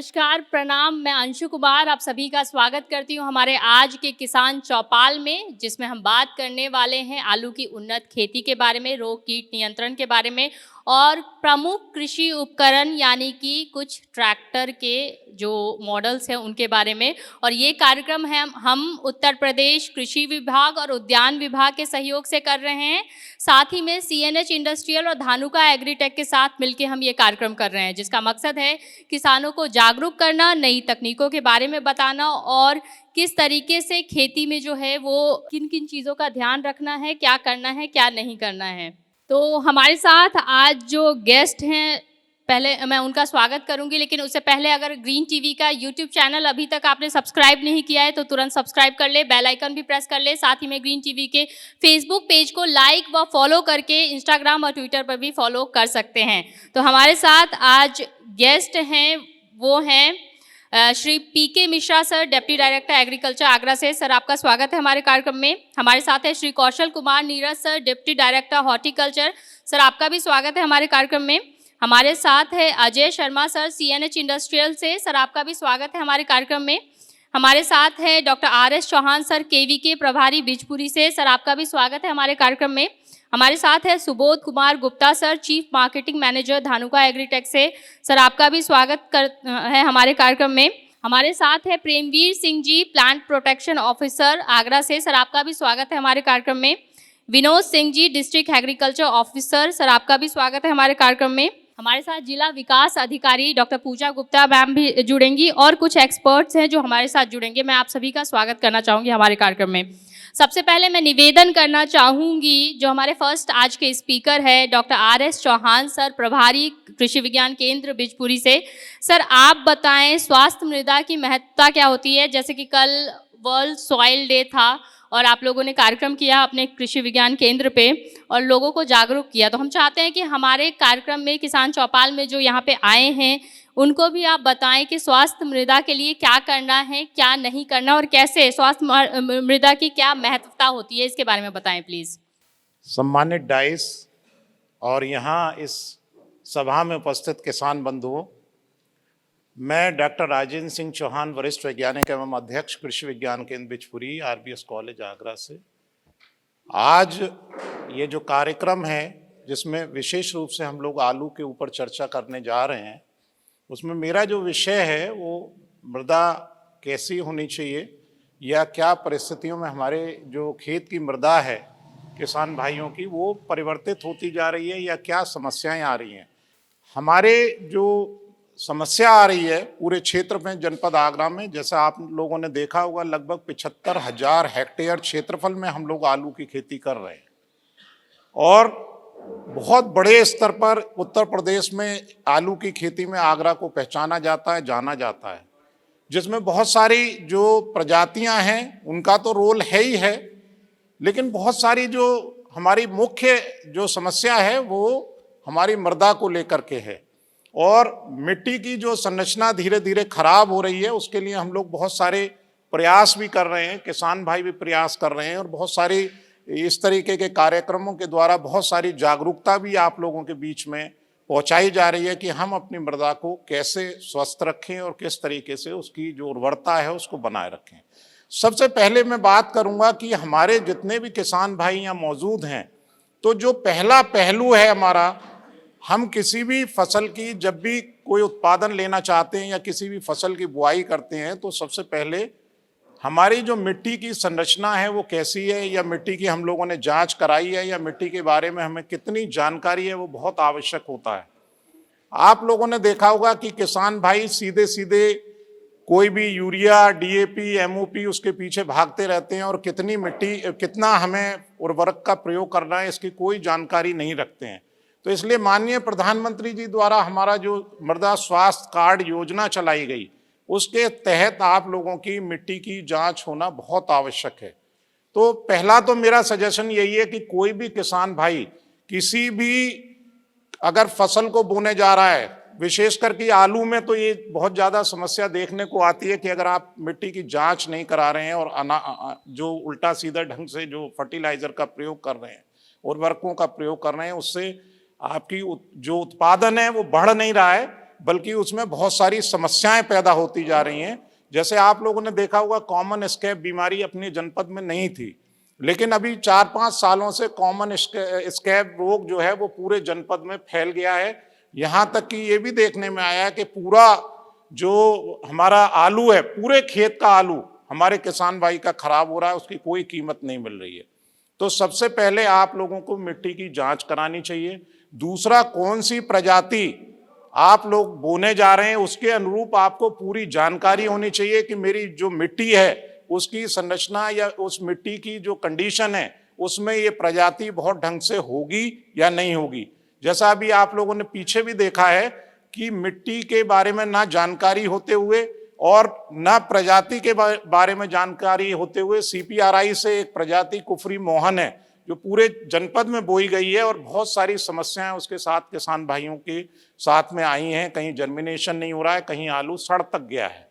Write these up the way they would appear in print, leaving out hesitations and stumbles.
नमस्कार, प्रणाम। मैं अंशु कुमार आप सभी का स्वागत करती हूँ हमारे आज के किसान चौपाल में, जिसमें हम बात करने वाले हैं आलू की उन्नत खेती के बारे में, रोग कीट नियंत्रण के बारे में और प्रमुख कृषि उपकरण यानी कि कुछ ट्रैक्टर के जो मॉडल्स हैं उनके बारे में। और ये कार्यक्रम है हम उत्तर प्रदेश कृषि विभाग और उद्यान विभाग के सहयोग से कर रहे हैं। साथ ही में CNH इंडस्ट्रियल और धानुका एग्रीटेक के साथ मिलकर हम ये कार्यक्रम कर रहे हैं, जिसका मकसद है किसानों को जागरूक करना, नई तकनीकों के बारे में बताना और किस तरीके से खेती में जो है वो किन किन चीज़ों का ध्यान रखना है, क्या करना है, क्या नहीं करना है। तो हमारे साथ आज जो गेस्ट हैं, पहले मैं उनका स्वागत करूंगी, लेकिन उससे पहले अगर ग्रीन टीवी का यूट्यूब चैनल अभी तक आपने सब्सक्राइब नहीं किया है तो तुरंत सब्सक्राइब कर ले, बेल आइकन भी प्रेस कर ले। साथ ही में ग्रीन टीवी के फेसबुक पेज को लाइक व फॉलो करके इंस्टाग्राम और ट्विटर पर भी फॉलो कर सकते हैं। तो हमारे साथ आज गेस्ट हैं, वो हैं Shri PK Mishra sir, deputy director agriculture Agra से। सर आपका स्वागत है हमारे कार्यक्रम में। हमारे साथ है Shri Kaushal Kumar Neeraj sir, deputy director horticulture. Sir आपका भी स्वागत है हमारे कार्यक्रम में। हमारे साथ है Ajay Sharma sir, CNH industrial से। सर आपका भी स्वागत है हमारे कार्यक्रम में। हमारे साथ है doctor RS Chauhan sir, KVK प्रभारी बिजपुरी से। सर आपका भी स्वागत है हमारे कार्यक्रम में। हमारे साथ है Subodh Kumar Gupta sir, chief marketing manager Dhanuka agritech से। सर आपका भी स्वागत है हमारे कार्यक्रम में। हमारे साथ है Premveer Singh ji, plant protection officer Agra से। सर आपका भी स्वागत है हमारे कार्यक्रम में। Vinod Singh ji, district agriculture officer. Sir आपका भी स्वागत है हमारे कार्यक्रम में। हमारे साथ जिला विकास अधिकारी डॉक्टर पूजा गुप्ता मैम भी जुड़ेंगी और कुछ एक्सपर्ट्स हैं जो हमारे साथ जुड़ेंगे। मैं आप सभी का स्वागत करना चाहूँगी हमारे कार्यक्रम में। सबसे पहले मैं निवेदन करना चाहूँगी, जो हमारे फर्स्ट आज के स्पीकर है डॉक्टर RS चौहान सर, प्रभारी कृषि विज्ञान केंद्र बिजपुरी से। सर आप बताएं स्वास्थ्य मृदा की महत्ता क्या होती है। जैसे कि कल वर्ल्ड सॉइल डे था और आप लोगों ने कार्यक्रम किया अपने कृषि विज्ञान केंद्र पे और लोगों को जागरूक किया, तो हम चाहते हैं कि हमारे कार्यक्रम में किसान चौपाल में जो यहाँ पे आए हैं उनको भी आप बताएं कि स्वास्थ्य मृदा के लिए क्या करना है, क्या नहीं करना और कैसे स्वास्थ्य मृदा की क्या महत्वता होती है, इसके बारे में बताएं प्लीज। सम्मानित डाइस और यहाँ इस सभा में उपस्थित किसान बंधुओं, मैं डॉक्टर राजेंद्र सिंह चौहान, वरिष्ठ वैज्ञानिक एवं अध्यक्ष कृषि विज्ञान केंद्र बिजपुरी, RBS कॉलेज आगरा से। आज ये जो कार्यक्रम है जिसमें विशेष रूप से हम लोग आलू के ऊपर चर्चा करने जा रहे हैं, उसमें मेरा जो विषय है वो मृदा कैसी होनी चाहिए या क्या परिस्थितियों में हमारे जो खेत की मृदा है किसान भाइयों की वो परिवर्तित होती जा रही है या क्या समस्याएं आ रही हैं। हमारे जो समस्या आ रही है पूरे क्षेत्र में, जनपद आगरा में, जैसा आप लोगों ने देखा होगा, लगभग 75,000 हेक्टेयर क्षेत्रफल में हम लोग आलू की खेती कर रहे हैं और बहुत बड़े स्तर पर उत्तर प्रदेश में आलू की खेती में आगरा को पहचाना जाता है, जाना जाता है, जिसमें बहुत सारी जो प्रजातियां हैं उनका तो रोल है ही है, लेकिन बहुत सारी जो हमारी मुख्य जो समस्या है वो हमारी मृदा को लेकर के है और मिट्टी की जो संरचना धीरे धीरे खराब हो रही है। उसके लिए हम लोग बहुत सारे प्रयास भी कर रहे हैं, किसान भाई भी प्रयास कर रहे हैं और बहुत सारी इस तरीके के कार्यक्रमों के द्वारा बहुत सारी जागरूकता भी आप लोगों के बीच में पहुंचाई जा रही है कि हम अपनी मृदा को कैसे स्वस्थ रखें और किस तरीके से उसकी जो उर्वरता है उसको बनाए रखें। सबसे पहले मैं बात करूंगा कि हमारे जितने भी किसान भाई यहाँ मौजूद हैं, तो जो पहला पहलू है हमारा, हम किसी भी फसल की जब भी कोई उत्पादन लेना चाहते हैं या किसी भी फसल की बुआई करते हैं तो सबसे पहले हमारी जो मिट्टी की संरचना है वो कैसी है या मिट्टी की हम लोगों ने जांच कराई है या मिट्टी के बारे में हमें कितनी जानकारी है वो बहुत आवश्यक होता है। आप लोगों ने देखा होगा कि किसान भाई सीधे सीधे कोई भी यूरिया, DAP, MOP उसके पीछे भागते रहते हैं और कितनी मिट्टी, कितना हमें उर्वरक का प्रयोग करना है इसकी कोई जानकारी नहीं रखते हैं। तो इसलिए माननीय प्रधानमंत्री जी द्वारा हमारा जो मृदा स्वास्थ्य कार्ड योजना चलाई गई उसके तहत आप लोगों की मिट्टी की जांच होना बहुत आवश्यक है। तो पहला तो मेरा सजेशन यही है कि कोई भी किसान भाई किसी भी अगर फसल को बोने जा रहा है, विशेषकर कि आलू में तो ये बहुत ज़्यादा समस्या देखने को आती है कि अगर आप मिट्टी की जांच नहीं करा रहे हैं और जो उल्टा सीधा ढंग से जो फर्टिलाइजर का प्रयोग कर रहे हैं, उर्वरकों का प्रयोग कर रहे हैं, उससे आपकी जो उत्पादन है वो बढ़ नहीं रहा है, बल्कि उसमें बहुत सारी समस्याएं पैदा होती जा रही हैं। जैसे आप लोगों ने देखा होगा, कॉमन स्कैब बीमारी अपने जनपद में नहीं थी, लेकिन अभी 4-5 सालों से कॉमन स्कैब रोग जो है वो पूरे जनपद में फैल गया है। यहाँ तक कि ये भी देखने में आया है कि पूरा जो हमारा आलू है, पूरे खेत का आलू हमारे किसान भाई का खराब हो रहा है, उसकी कोई कीमत नहीं मिल रही है। तो सबसे पहले आप लोगों को मिट्टी की जांच करानी चाहिए। दूसरा, कौन सी प्रजाति आप लोग बोने जा रहे हैं उसके अनुरूप आपको पूरी जानकारी होनी चाहिए कि मेरी जो मिट्टी है उसकी संरचना या उस मिट्टी की जो कंडीशन है उसमें ये प्रजाति बहुत ढंग से होगी या नहीं होगी। जैसा अभी आप लोगों ने पीछे भी देखा है कि मिट्टी के बारे में ना जानकारी होते हुए और ना प्रजाति के बारे में जानकारी होते हुए CPRI से एक प्रजाति कुफरी मोहन है जो पूरे जनपद में बोई गई है और बहुत सारी समस्याएं उसके साथ किसान भाइयों के साथ में आई हैं। कहीं जर्मिनेशन नहीं हो रहा है, कहीं आलू सड़ तक गया है।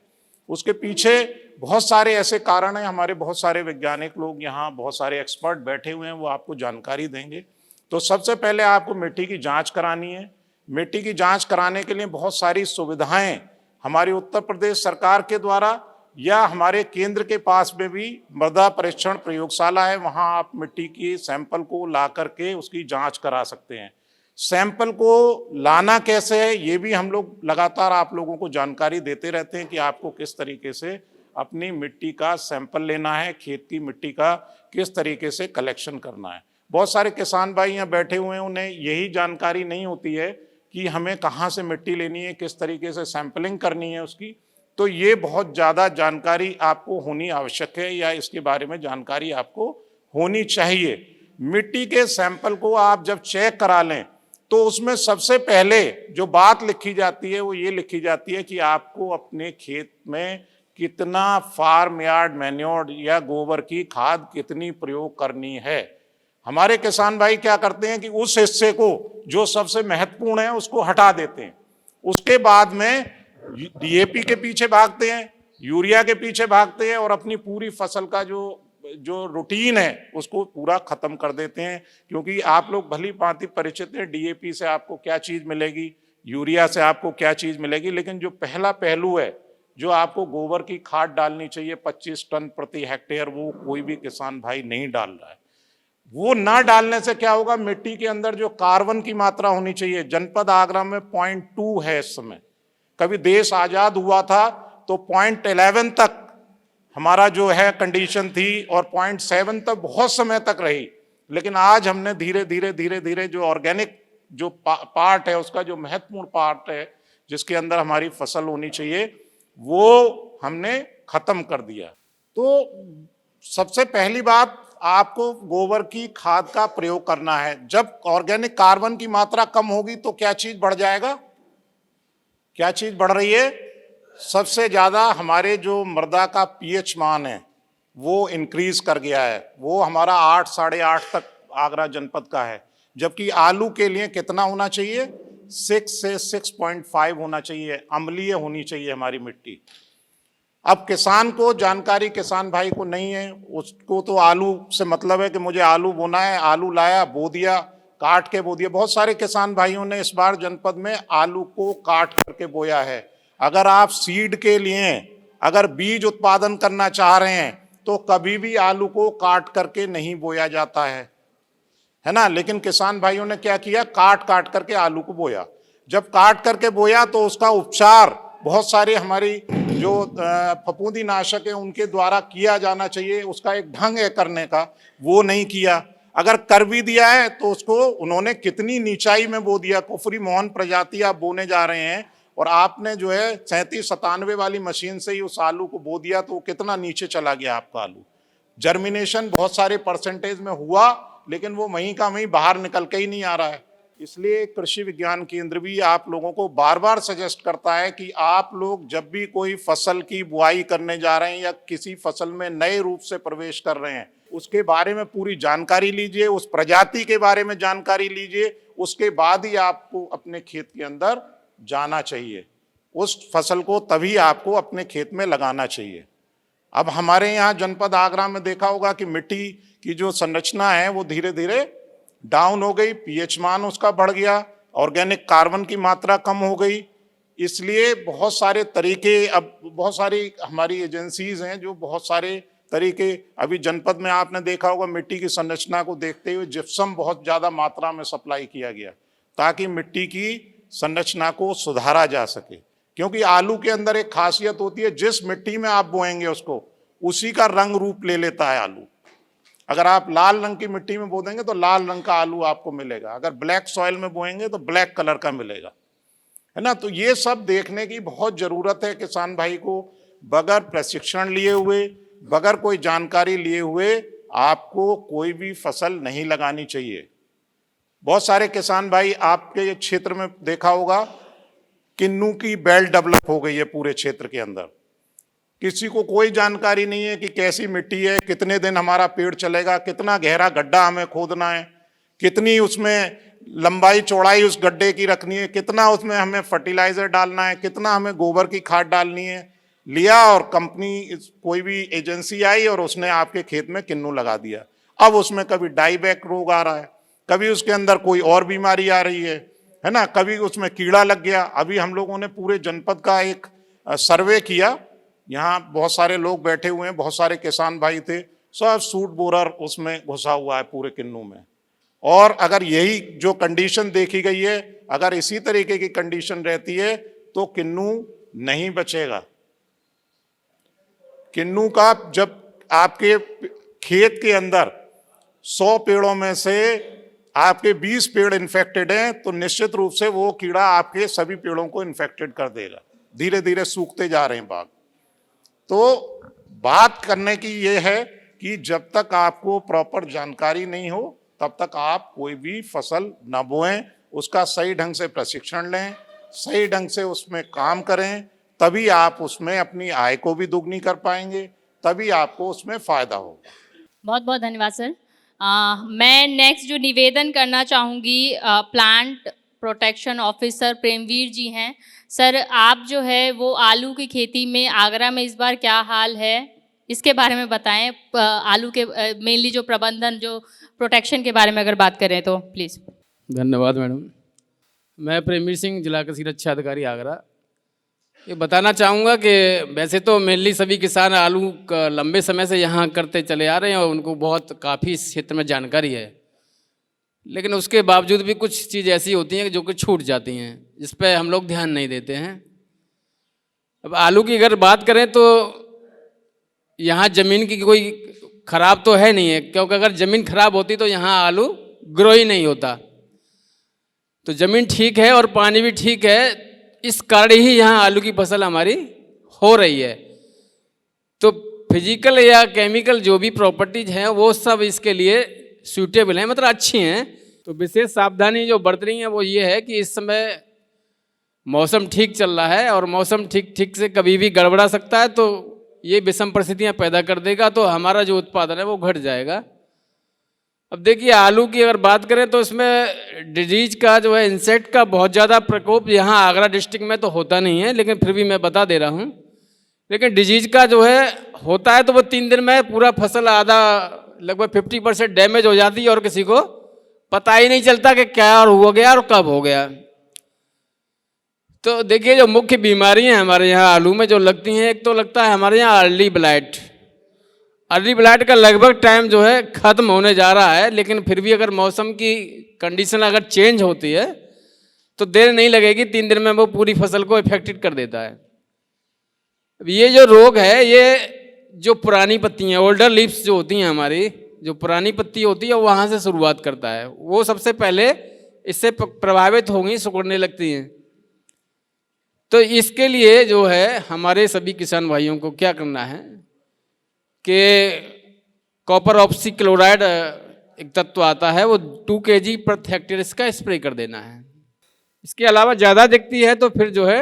उसके पीछे बहुत सारे ऐसे कारण हैं। हमारे बहुत सारे वैज्ञानिक लोग यहाँ, बहुत सारे एक्सपर्ट बैठे हुए हैं, वो आपको जानकारी देंगे। तो सबसे पहले आपको मिट्टी की जांच करानी है। मिट्टी की जांच कराने के लिए बहुत सारी सुविधाएं हमारी उत्तर प्रदेश सरकार के द्वारा या हमारे केंद्र के पास में भी मृदा परीक्षण प्रयोगशाला है, वहां आप मिट्टी की सैंपल को ला करके उसकी जांच करा सकते हैं। सैंपल को लाना कैसे है ये भी हम लोग लगातार आप लोगों को जानकारी देते रहते हैं कि आपको किस तरीके से अपनी मिट्टी का सैंपल लेना है, खेत की मिट्टी का किस तरीके से कलेक्शन करना है। बहुत सारे किसान भाई यहाँ बैठे हुए हैं, उन्हें यही जानकारी नहीं होती है कि हमें कहाँ से मिट्टी लेनी है, किस तरीके से सैंपलिंग करनी है उसकी। तो ये बहुत ज़्यादा जानकारी आपको होनी आवश्यक है या इसके बारे में जानकारी आपको होनी चाहिए। मिट्टी के सैंपल को आप जब चेक करा लें तो उसमें सबसे पहले जो बात लिखी जाती है वो ये लिखी जाती है कि आपको अपने खेत में कितना फार्म यार्ड मैन्योर या गोबर की खाद कितनी प्रयोग करनी है। हमारे किसान भाई क्या करते हैं कि उस हिस्से को जो सबसे महत्वपूर्ण है उसको हटा देते हैं। उसके बाद में DAP के पीछे भागते हैं, यूरिया के पीछे भागते हैं और अपनी पूरी फसल का जो रूटीन है उसको पूरा खत्म कर देते हैं। क्योंकि आप लोग भली भांति परिचित हैं, DAP से आपको क्या चीज मिलेगी, यूरिया से आपको क्या चीज मिलेगी, लेकिन जो पहला पहलू है जो आपको गोबर की खाद डालनी चाहिए 25 टन प्रति हेक्टेयर, वो कोई भी किसान भाई नहीं डाल रहा है। वो ना डालने से क्या होगा, मिट्टी के अंदर जो कार्बन की मात्रा होनी चाहिए, जनपद आगरा में 0.2 है इस समय। कभी देश आजाद हुआ था तो 0.11 तक हमारा जो है कंडीशन थी और 0.7 तक बहुत समय तक रही। लेकिन आज हमने धीरे धीरे जो ऑर्गेनिक जो पार्ट है, उसका जो महत्वपूर्ण पार्ट है जिसके अंदर हमारी फसल होनी चाहिए, वो हमने खत्म कर दिया। तो सबसे पहली बात, आपको गोबर की खाद का प्रयोग करना है। जब ऑर्गेनिक कार्बन की मात्रा कम होगी तो क्या चीज बढ़ जाएगा? क्या चीज बढ़ रही है? सबसे ज्यादा हमारे जो मृदा का pH मान है वो इंक्रीज कर गया है। वो हमारा 8, 8.5 तक आगरा जनपद का है, जबकि आलू के लिए कितना होना चाहिए? 6 से 6.5 होना चाहिए, अम्लीय होनी चाहिए हमारी मिट्टी। अब किसान को जानकारी, किसान भाई को नहीं है, उसको तो आलू से मतलब है कि मुझे आलू बोना है, आलू लाया, बो दिया, काट के बो दिया। बहुत सारे किसान भाइयों ने इस बार जनपद में आलू को काट करके बोया है। अगर आप सीड के लिए अगर बीज उत्पादन करना चाह रहे हैं तो कभी भी आलू को काट करके नहीं बोया जाता है ना। लेकिन किसान भाइयों ने क्या किया, काट करके आलू को बोया। जब काट करके बोया तो उसका उपचार बहुत सारे हमारी जो फफूंदी नाशक है उनके द्वारा किया जाना चाहिए, उसका एक ढंग है करने का, वो नहीं किया। अगर कर भी दिया है तो उसको उन्होंने कितनी नीचाई में बो दिया। कुफरी मोहन प्रजाति आप बोने जा रहे हैं और आपने जो है 37-97 वाली मशीन से ही उस आलू को बो दिया तो कितना नीचे चला गया आपका आलू। जर्मिनेशन बहुत सारे परसेंटेज में हुआ लेकिन वो वहीं का वहीं बाहर निकल के ही नहीं आ रहा है। इसलिए कृषि विज्ञान केंद्र भी आप लोगों को बार बार सजेस्ट करता है कि आप लोग जब भी कोई फसल की बुआई करने जा रहे हैं या किसी फसल में नए रूप से प्रवेश कर रहे हैं, उसके बारे में पूरी जानकारी लीजिए, उस प्रजाति के बारे में जानकारी लीजिए, उसके बाद ही आपको अपने खेत के अंदर जाना चाहिए। उस फसल को तभी आपको अपने खेत में लगाना चाहिए। अब हमारे यहाँ जनपद आगरा में देखा होगा कि मिट्टी की जो संरचना है वो धीरे धीरे डाउन हो गई, pH मान उसका बढ़ गया, ऑर्गेनिक कार्बन की मात्रा कम हो गई। इसलिए बहुत सारे तरीके, अब बहुत सारी हमारी एजेंसीज हैं जो बहुत सारे तरीके, अभी जनपद में आपने देखा होगा मिट्टी की संरचना को देखते हुए जिप्सम बहुत ज़्यादा मात्रा में सप्लाई किया गया ताकि मिट्टी की संरचना को सुधारा जा सके। क्योंकि आलू के अंदर एक खासियत होती है, जिस मिट्टी में आप बोएंगे उसको उसी का रंग रूप ले लेता है आलू। अगर आप लाल रंग की मिट्टी में बो देंगे तो लाल रंग का आलू आपको मिलेगा, अगर ब्लैक सॉइल में बोएंगे तो ब्लैक कलर का मिलेगा, है ना। तो ये सब देखने की बहुत जरूरत है किसान भाई को। बगैर प्रशिक्षण लिए हुए, बगैर कोई जानकारी लिए हुए आपको कोई भी फसल नहीं लगानी चाहिए। बहुत सारे किसान भाई आपके क्षेत्र में देखा होगा किन्नू की बेल्ट डेवलप हो गई है पूरे क्षेत्र के अंदर। किसी को कोई जानकारी नहीं है कि कैसी मिट्टी है, कितने दिन हमारा पेड़ चलेगा, कितना गहरा गड्ढा हमें खोदना है, कितनी उसमें लंबाई चौड़ाई उस गड्ढे की रखनी है, कितना उसमें हमें फर्टिलाइजर डालना है, कितना हमें गोबर की खाद डालनी है। लिया और कंपनी, कोई भी एजेंसी आई और उसने आपके खेत में किन्नू लगा दिया। अब उसमें कभी डाईबैक रोग आ रहा है, कभी उसके अंदर कोई और बीमारी आ रही है ना, कभी उसमें कीड़ा लग गया। अभी हम लोगों ने पूरे जनपद का एक सर्वे किया, यहाँ बहुत सारे लोग बैठे हुए हैं, बहुत सारे किसान भाई थे, सब सूट बोरर उसमें घुसा हुआ है पूरे किन्नू में। और अगर यही जो कंडीशन देखी गई है, अगर इसी तरीके की कंडीशन रहती है तो किन्नू नहीं बचेगा। किन्नू का जब आपके खेत के अंदर 100 पेड़ों में से आपके 20 पेड़ इन्फेक्टेड हैं तो निश्चित रूप से वो कीड़ा आपके सभी पेड़ों को इन्फेक्टेड कर देगा। धीरे धीरे सूखते जा रहे हैं बाग। तो बात करने की ये है कि जब तक आपको प्रॉपर जानकारी नहीं हो तब तक आप कोई भी फसल न बोएं, उसका सही ढंग से प्रशिक्षण लें, सही ढंग से उसमें काम करें, तभी आप उसमें अपनी आय को भी दुगनी कर पाएंगे, तभी आपको उसमें फायदा होगा। बहुत बहुत धन्यवाद सर। मैं नेक्स्ट जो निवेदन करना चाहूँगी प्लांट प्रोटेक्शन ऑफिसर प्रेमवीर जी हैं। सर आप जो है वो आलू की खेती में आगरा में इस बार क्या हाल है इसके बारे में बताएं। आलू के मेनली जो प्रबंधन, जो प्रोटेक्शन के बारे में अगर बात करें तो प्लीज़। धन्यवाद मैडम। मैं प्रेमवीर सिंह, जिला कृषि रक्षा अधिकारी आगरा। ये बताना चाहूँगा कि वैसे तो मेनली सभी किसान आलू का लंबे समय से यहाँ करते चले आ रहे हैं और उनको बहुत काफ़ी इस क्षेत्र में जानकारी है, लेकिन उसके बावजूद भी कुछ चीज़ ऐसी होती हैं जो कि छूट जाती हैं, जिस पे हम लोग ध्यान नहीं देते हैं। अब आलू की अगर बात करें तो यहाँ ज़मीन की कोई ख़राब तो है नहीं है, क्योंकि अगर ज़मीन खराब होती तो यहाँ आलू ग्रो ही नहीं होता। तो ज़मीन ठीक है और पानी भी ठीक है, इस कारण ही यहाँ आलू की फसल हमारी हो रही है। तो फिजिकल या केमिकल जो भी प्रॉपर्टीज हैं वो सब इसके लिए सूटेबल हैं, मतलब अच्छी हैं। तो विशेष सावधानी जो बरत रही है वो ये है कि इस समय मौसम ठीक चल रहा है और मौसम ठीक से कभी भी गड़बड़ा सकता है, तो ये विषम परिस्थितियाँ पैदा कर देगा, तो हमारा जो उत्पादन है वो घट जाएगा। अब देखिए आलू की अगर बात करें तो इसमें डिजीज का जो है, इंसेक्ट का बहुत ज़्यादा प्रकोप यहाँ आगरा डिस्ट्रिक्ट में तो होता नहीं है, लेकिन फिर भी मैं बता दे रहा हूँ। लेकिन डिजीज का जो है होता है तो वो 3 दिन में पूरा फसल आधा लगभग 50% डैमेज हो जाती है और किसी को पता ही नहीं चलता कि क्या और हो गया और कब हो गया। तो देखिए जो मुख्य बीमारियाँ हमारे यहाँ आलू में जो लगती हैं, एक तो लगता है हमारे यहाँ अर्ली ब्लाइट। अर्ली ब्लाइट का लगभग टाइम जो है ख़त्म होने जा रहा है, लेकिन फिर भी अगर मौसम की कंडीशन अगर चेंज होती है तो देर नहीं लगेगी, 3 दिन में वो पूरी फसल को इफेक्टेड कर देता है। अब ये जो रोग है, ये जो पुरानी पत्तियाँ, ओल्डर लीव्स जो होती हैं हमारी, जो पुरानी पत्ती होती है वहाँ से शुरुआत करता है, वो सबसे पहले इससे प्रभावित होंगी, सिकुड़ने लगती हैं। तो इसके लिए जो है हमारे सभी किसान भाइयों को क्या करना है कि कॉपर ऑक्सीक्लोराइड एक तत्व आता है, वो 2 kg प्रति हेक्टेयर इसका स्प्रे कर देना है। इसके अलावा ज़्यादा दिखती है तो फिर जो है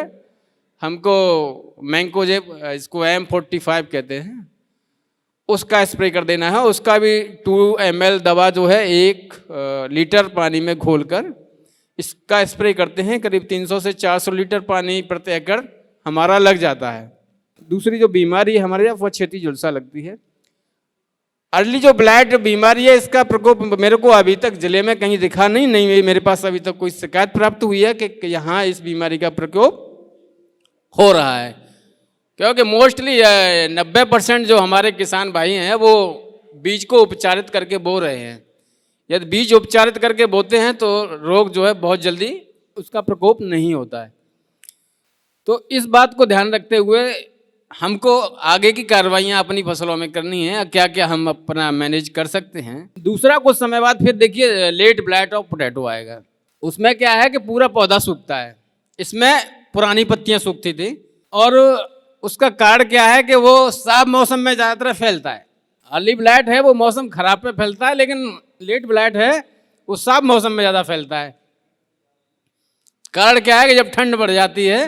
हमको मैंकोजेब, इसको M45 कहते हैं, उसका स्प्रे कर देना है। उसका भी 2 ml दवा जो है 1 लीटर पानी में घोलकर इसका स्प्रे करते हैं। करीब 300 से 400 लीटर पानी प्रति एकड़ हमारा लग जाता है। दूसरी जो बीमारी है हमारे यहाँ वो क्षति झुलसा लगती है। अर्ली जो ब्लाइट बीमारी है, इसका प्रकोप मेरे को अभी तक जिले में कहीं दिखा नहीं, मेरे पास अभी तक कोई शिकायत प्राप्त हुई है कि यहाँ इस बीमारी का प्रकोप हो रहा है, क्योंकि मोस्टली 90% जो हमारे किसान भाई हैं वो बीज को उपचारित करके बो रहे हैं। यदि बीज उपचारित करके बोते हैं तो रोग जो है बहुत जल्दी उसका प्रकोप नहीं होता है। तो इस बात को ध्यान रखते हुए हमको आगे की कार्रवाइयाँ अपनी फसलों में करनी है, क्या क्या हम अपना मैनेज कर सकते हैं। दूसरा, कुछ समय बाद फिर देखिए लेट ब्लाइट ऑफ पोटैटो आएगा। उसमें क्या है कि पूरा पौधा सूखता है, इसमें पुरानी पत्तियां सूखती थी, और उसका कारण क्या है कि वो साफ मौसम में ज़्यादातर फैलता है। अर्ली ब्लाइट है वो मौसम खराब पे फैलता है, लेकिन लेट ब्लाइट है वो साफ मौसम में ज़्यादा फैलता है। कारण क्या है कि जब ठंड बढ़ जाती है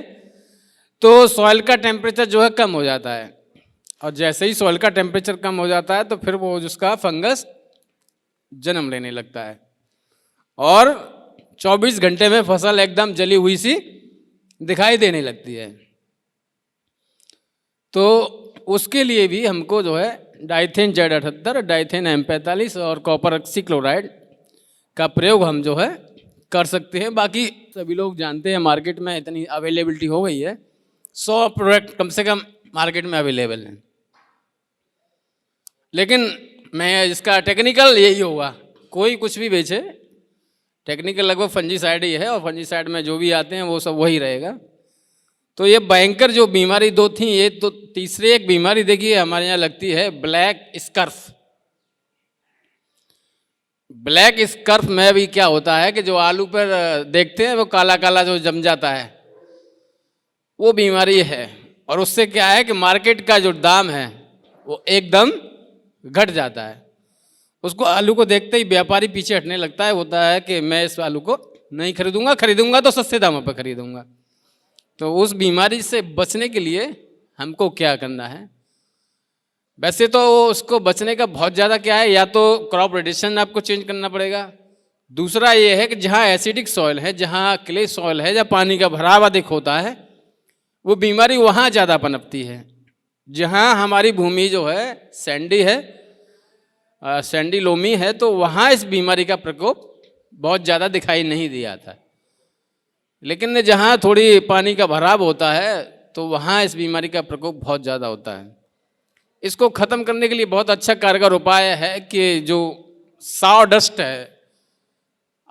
तो सॉइल का टेम्परेचर जो है कम हो जाता है, और जैसे ही सॉइल का टेम्परेचर कम हो जाता है तो फिर वो उसका फंगस जन्म लेने लगता है, और 24 घंटे में फसल एकदम जली हुई सी दिखाई देने लगती है। तो उसके लिए भी हमको जो है डाइथेन Z78, डाइथेन M45 और कॉपर ऑक्सीक्लोराइड का प्रयोग हम जो है कर सकते हैं। बाकी सभी लोग जानते हैं मार्केट में इतनी अवेलेबिलिटी हो गई है, 100 प्रोडक्ट कम से कम मार्केट में अवेलेबल हैं। लेकिन मैं इसका टेक्निकल यही होगा, कोई कुछ भी बेचे, टेक्निकल लगभग फंजीसाइड ही है, और फंजीसाइड में जो भी आते हैं वो सब वही रहेगा। तो ये भयंकर जो बीमारी दो थी, ये तो तीसरी एक बीमारी देखिए हमारे यहाँ लगती है ब्लैक स्कर्फ। ब्लैक स्कर्फ में भी क्या होता है कि जो आलू पर देखते हैं वो काला काला जो जम जाता है, वो बीमारी है, और उससे क्या है कि मार्केट का जो दाम है वो एकदम घट जाता है। उसको आलू को देखते ही व्यापारी पीछे हटने लगता है, होता है कि मैं इस आलू को नहीं खरीदूंगा, खरीदूंगा तो सस्ते दामों पर खरीदूंगा। तो उस बीमारी से बचने के लिए हमको क्या करना है? वैसे तो उसको बचने का बहुत ज़्यादा क्या है, या तो क्रॉप रोटेशन आपको चेंज करना पड़ेगा, दूसरा ये है कि जहाँ एसिडिक सॉइल है, जहाँ क्ले सॉइल है, जहाँ पानी का भराव अधिक होता है, वो बीमारी वहाँ ज़्यादा पनपती है। जहाँ हमारी भूमि जो है सैंडी है, सैंडी लोमी है, तो वहाँ इस बीमारी का प्रकोप बहुत ज़्यादा दिखाई नहीं दिया था। लेकिन जहाँ थोड़ी पानी का भराव होता है तो वहाँ इस बीमारी का प्रकोप बहुत ज़्यादा होता है। इसको ख़त्म करने के लिए बहुत अच्छा कारगर उपाय है कि जो साव डस्ट है,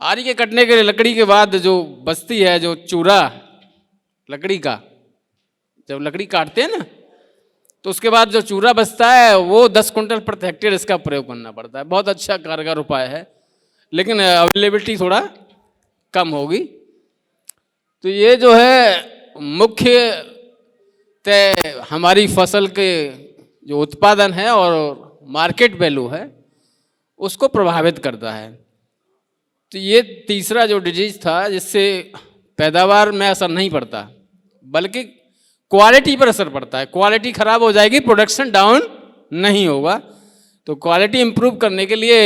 आरी के कटने के लकड़ी के बाद जो बचती है, जो चूरा लकड़ी का, जब लकड़ी काटते हैं ना तो उसके बाद जो चूरा बचता है वो 10 कुंटल प्रति हेक्टेयर इसका प्रयोग करना पड़ता है। बहुत अच्छा कारगर उपाय है, लेकिन अवेलेबिलिटी थोड़ा कम होगी। तो ये जो है मुख्य तय हमारी फसल के जो उत्पादन है और मार्केट वैल्यू है उसको प्रभावित करता है। तो ये तीसरा जो डिजीज था जिससे पैदावार में असर नहीं पड़ता बल्कि क्वालिटी पर असर पड़ता है। क्वालिटी खराब हो जाएगी, प्रोडक्शन डाउन नहीं होगा। तो क्वालिटी इंप्रूव करने के लिए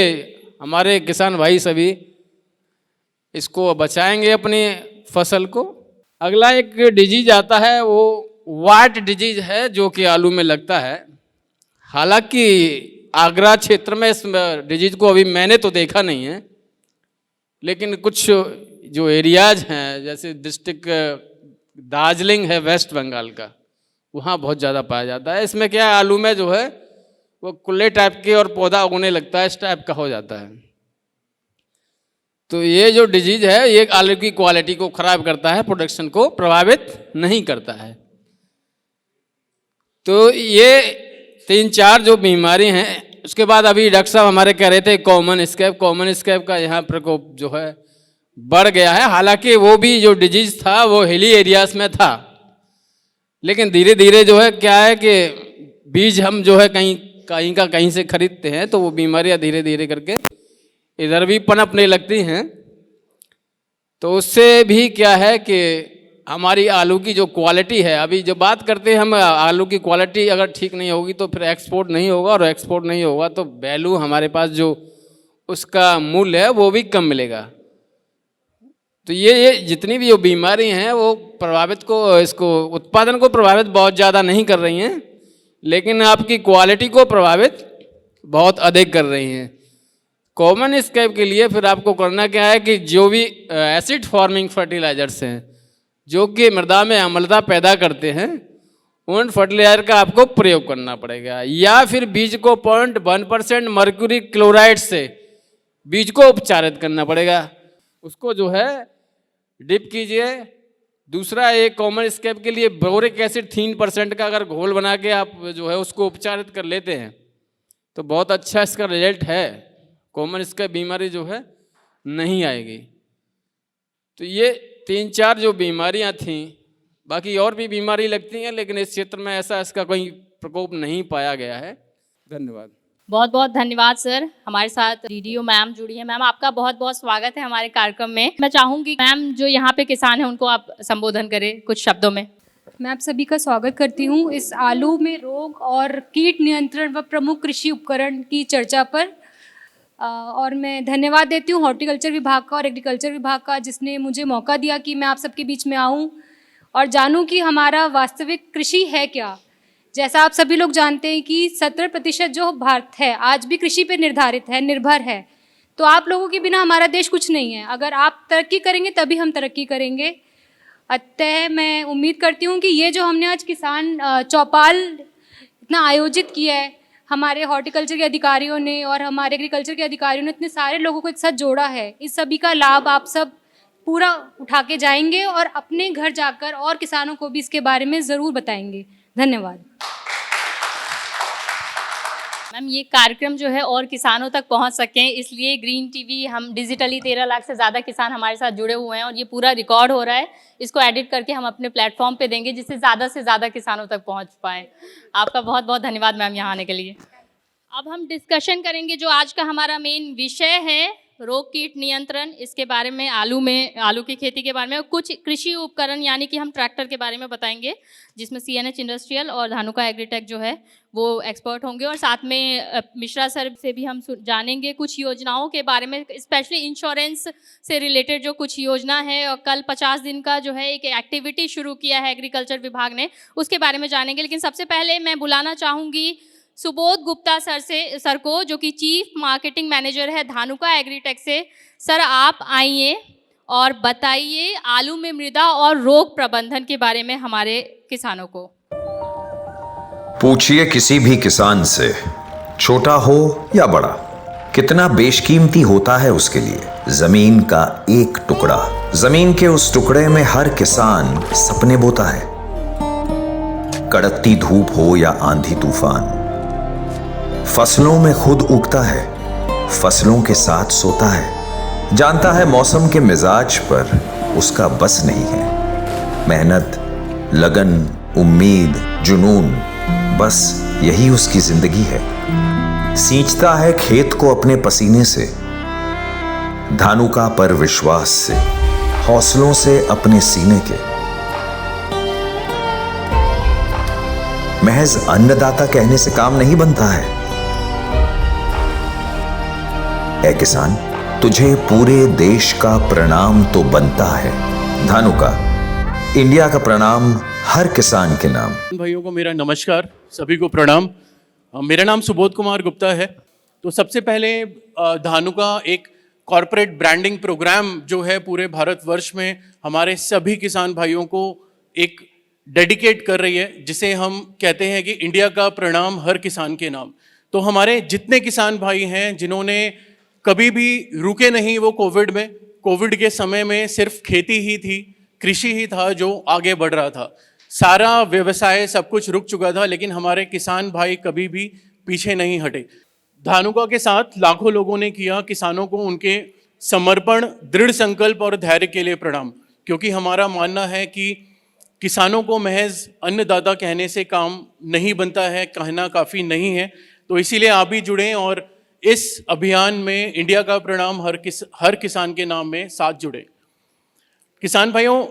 हमारे किसान भाई सभी इसको बचाएंगे अपनी फसल को। अगला एक डिजीज आता है वो वाट डिजीज है जो कि आलू में लगता है। हालांकि आगरा क्षेत्र में इस डिजीज को अभी मैंने तो देखा नहीं है, लेकिन कुछ जो एरियाज हैं जैसे डिस्ट्रिक्ट दार्जिलिंग है वेस्ट बंगाल का, वहाँ बहुत ज़्यादा पाया जाता है। इसमें क्या है, आलू में जो है वो कुल्ले टाइप के और पौधा उगने लगता है, इस टाइप का हो जाता है। तो ये जो डिजीज है ये आलू की क्वालिटी को खराब करता है, प्रोडक्शन को प्रभावित नहीं करता है। तो ये 3-4 जो बीमारी हैं। उसके बाद अभी डॉक्टर साहब हमारे कह रहे थे कॉमन स्कैब का यहाँ प्रकोप जो है बढ़ गया है। हालांकि वो भी जो डिजीज था वो हिली एरियाज में था, लेकिन धीरे धीरे जो है क्या है कि बीज हम जो है कहीं से खरीदते हैं तो वो बीमारियाँ धीरे धीरे करके इधर भी पनपने लगती हैं। तो उससे भी क्या है कि हमारी आलू की जो क्वालिटी है, अभी जो बात करते हैं हम, आलू की क्वालिटी अगर ठीक नहीं होगी तो फिर एक्सपोर्ट नहीं होगा, और एक्सपोर्ट नहीं होगा तो वैल्यू हमारे पास जो उसका मूल्य है वो भी कम मिलेगा। तो ये जितनी भी जो बीमारी हैं वो इसको उत्पादन को प्रभावित बहुत ज़्यादा नहीं कर रही हैं, लेकिन आपकी क्वालिटी को प्रभावित बहुत अधिक कर रही हैं। कॉमन स्कैब के लिए फिर आपको करना क्या है कि जो भी एसिड फॉर्मिंग फर्टिलाइजर्स हैं जो कि मृदा में अम्लता पैदा करते हैं, उन फर्टिलाइजर का आपको प्रयोग करना पड़ेगा। या फिर बीज को 0.1% मर्क्यूरी क्लोराइड से बीज को उपचारित करना पड़ेगा। उसको जो है डिप कीजिए। दूसरा, एक कॉमन स्कैब के लिए बोरिक एसिड 3% का अगर घोल बना के आप जो है उसको उपचारित कर लेते हैं तो बहुत अच्छा इसका रिजल्ट है, कॉमन स्कैब बीमारी जो है नहीं आएगी। तो ये 3-4 जो बीमारियां थीं, बाकी और भी बीमारी लगती हैं, लेकिन इस क्षेत्र में ऐसा इसका कोई प्रकोप नहीं पाया गया है। धन्यवाद। बहुत बहुत धन्यवाद सर। हमारे साथ डीडीओ मैम जुड़ी है। मैम, आपका बहुत बहुत स्वागत है हमारे कार्यक्रम में। मैं चाहूँगी मैम जो यहाँ पे किसान हैं उनको आप संबोधन करें कुछ शब्दों में। मैं आप सभी का स्वागत करती हूँ इस आलू में रोग और कीट नियंत्रण व प्रमुख कृषि उपकरण की चर्चा पर। और मैं धन्यवाद देती हूँ हॉर्टिकल्चर विभाग का और एग्रीकल्चर विभाग का, जिसने मुझे मौका दिया कि मैं आप सबके बीच में आऊँ और जानूँ कि हमारा वास्तविक कृषि है क्या। जैसा आप सभी लोग जानते हैं कि 70% जो भारत है आज भी कृषि पर निर्धारित है, निर्भर है। तो आप लोगों के बिना हमारा देश कुछ नहीं है। अगर आप तरक्की करेंगे तभी हम तरक्की करेंगे। अतः मैं उम्मीद करती हूँ कि ये जो हमने आज किसान चौपाल इतना आयोजित किया है, हमारे हॉर्टिकल्चर के अधिकारियों ने और हमारे एग्रीकल्चर के अधिकारियों ने इतने सारे लोगों को एक साथ जोड़ा है, इस सभी का लाभ आप सब पूरा उठा के जाएंगे और अपने घर जाकर और किसानों को भी इसके बारे में ज़रूर बताएंगे। धन्यवाद। मैम, ये कार्यक्रम जो है और किसानों तक पहुंच सकें इसलिए ग्रीन टीवी हम डिजिटली 13 लाख से ज़्यादा किसान हमारे साथ जुड़े हुए हैं और ये पूरा रिकॉर्ड हो रहा है। इसको एडिट करके हम अपने प्लेटफॉर्म पे देंगे जिससे ज़्यादा से ज़्यादा किसानों तक पहुंच पाएँ। आपका बहुत बहुत धन्यवाद मैम यहाँ आने के लिए। अब हम डिस्कशन करेंगे जो आज का हमारा मेन विषय है, रोग कीट नियंत्रण, इसके बारे में आलू की खेती के बारे में और कुछ कृषि उपकरण यानी कि हम ट्रैक्टर के बारे में बताएंगे, जिसमें CNH इंडस्ट्रियल और धानुका एग्रीटेक जो है वो एक्सपर्ट होंगे। और साथ में मिश्रा सर से भी हम जानेंगे कुछ योजनाओं के बारे में, स्पेशली इंश्योरेंस से रिलेटेड जो कुछ योजना है। और कल 50 दिन का जो है एक एक्टिविटी शुरू किया है एग्रीकल्चर विभाग ने, उसके बारे में जानेंगे। लेकिन सबसे पहले मैं बुलाना चाहूँगी सुबोध गुप्ता सर को, जो कि चीफ मार्केटिंग मैनेजर है धानुका एग्रीटेक से। सर, आप आइए और बताइए आलू में मृदा और रोग प्रबंधन के बारे में हमारे किसानों को। पूछिए किसी भी किसान से, छोटा हो या बड़ा, कितना बेशकीमती होता है उसके लिए जमीन का एक टुकड़ा। जमीन के उस टुकड़े में हर किसान सपने बोता है। कड़कती धूप हो या आंधी तूफान, फसलों में खुद उगता है, फसलों के साथ सोता है। जानता है मौसम के मिजाज पर उसका बस नहीं है। मेहनत, लगन, उम्मीद, जुनून, बस यही उसकी जिंदगी है। सींचता है खेत को अपने पसीने से, धानुका पर विश्वास से, हौसलों से अपने सीने के। महज अन्नदाता कहने से काम नहीं बनता है। ऐ किसान, तुझे पूरे देश का प्रणाम तो बनता है। धानुका, इंडिया का प्रणाम हर किसान के नाम। भाइयों को मेरा नमस्कार, सभी को प्रणाम। मेरा नाम सुबोध कुमार गुप्ता है। तो सबसे पहले धानुका एक कॉरपोरेट ब्रांडिंग प्रोग्राम जो है पूरे भारतवर्ष में हमारे सभी किसान भाइयों को एक डेडिकेट कर रही है, जिसे हम कहते हैं कि इंडिया का प्रणाम हर किसान के नाम। तो हमारे जितने किसान भाई हैं जिन्होंने कभी भी रुके नहीं, वो कोविड के समय में सिर्फ खेती ही थी, कृषि ही था जो आगे बढ़ रहा था। सारा व्यवसाय सब कुछ रुक चुका था, लेकिन हमारे किसान भाई कभी भी पीछे नहीं हटे। धानुका के साथ लाखों लोगों ने किया। किसानों को उनके समर्पण, दृढ़ संकल्प और धैर्य के लिए प्रणाम, क्योंकि हमारा मानना है कि किसानों को महज अन्नदाता कहने से काम नहीं बनता है, कहना काफ़ी नहीं है। तो इसीलिए आप भी जुड़ें और इस अभियान में इंडिया का प्रणाम हर किसान के नाम में साथ जुड़े। किसान भाइयों,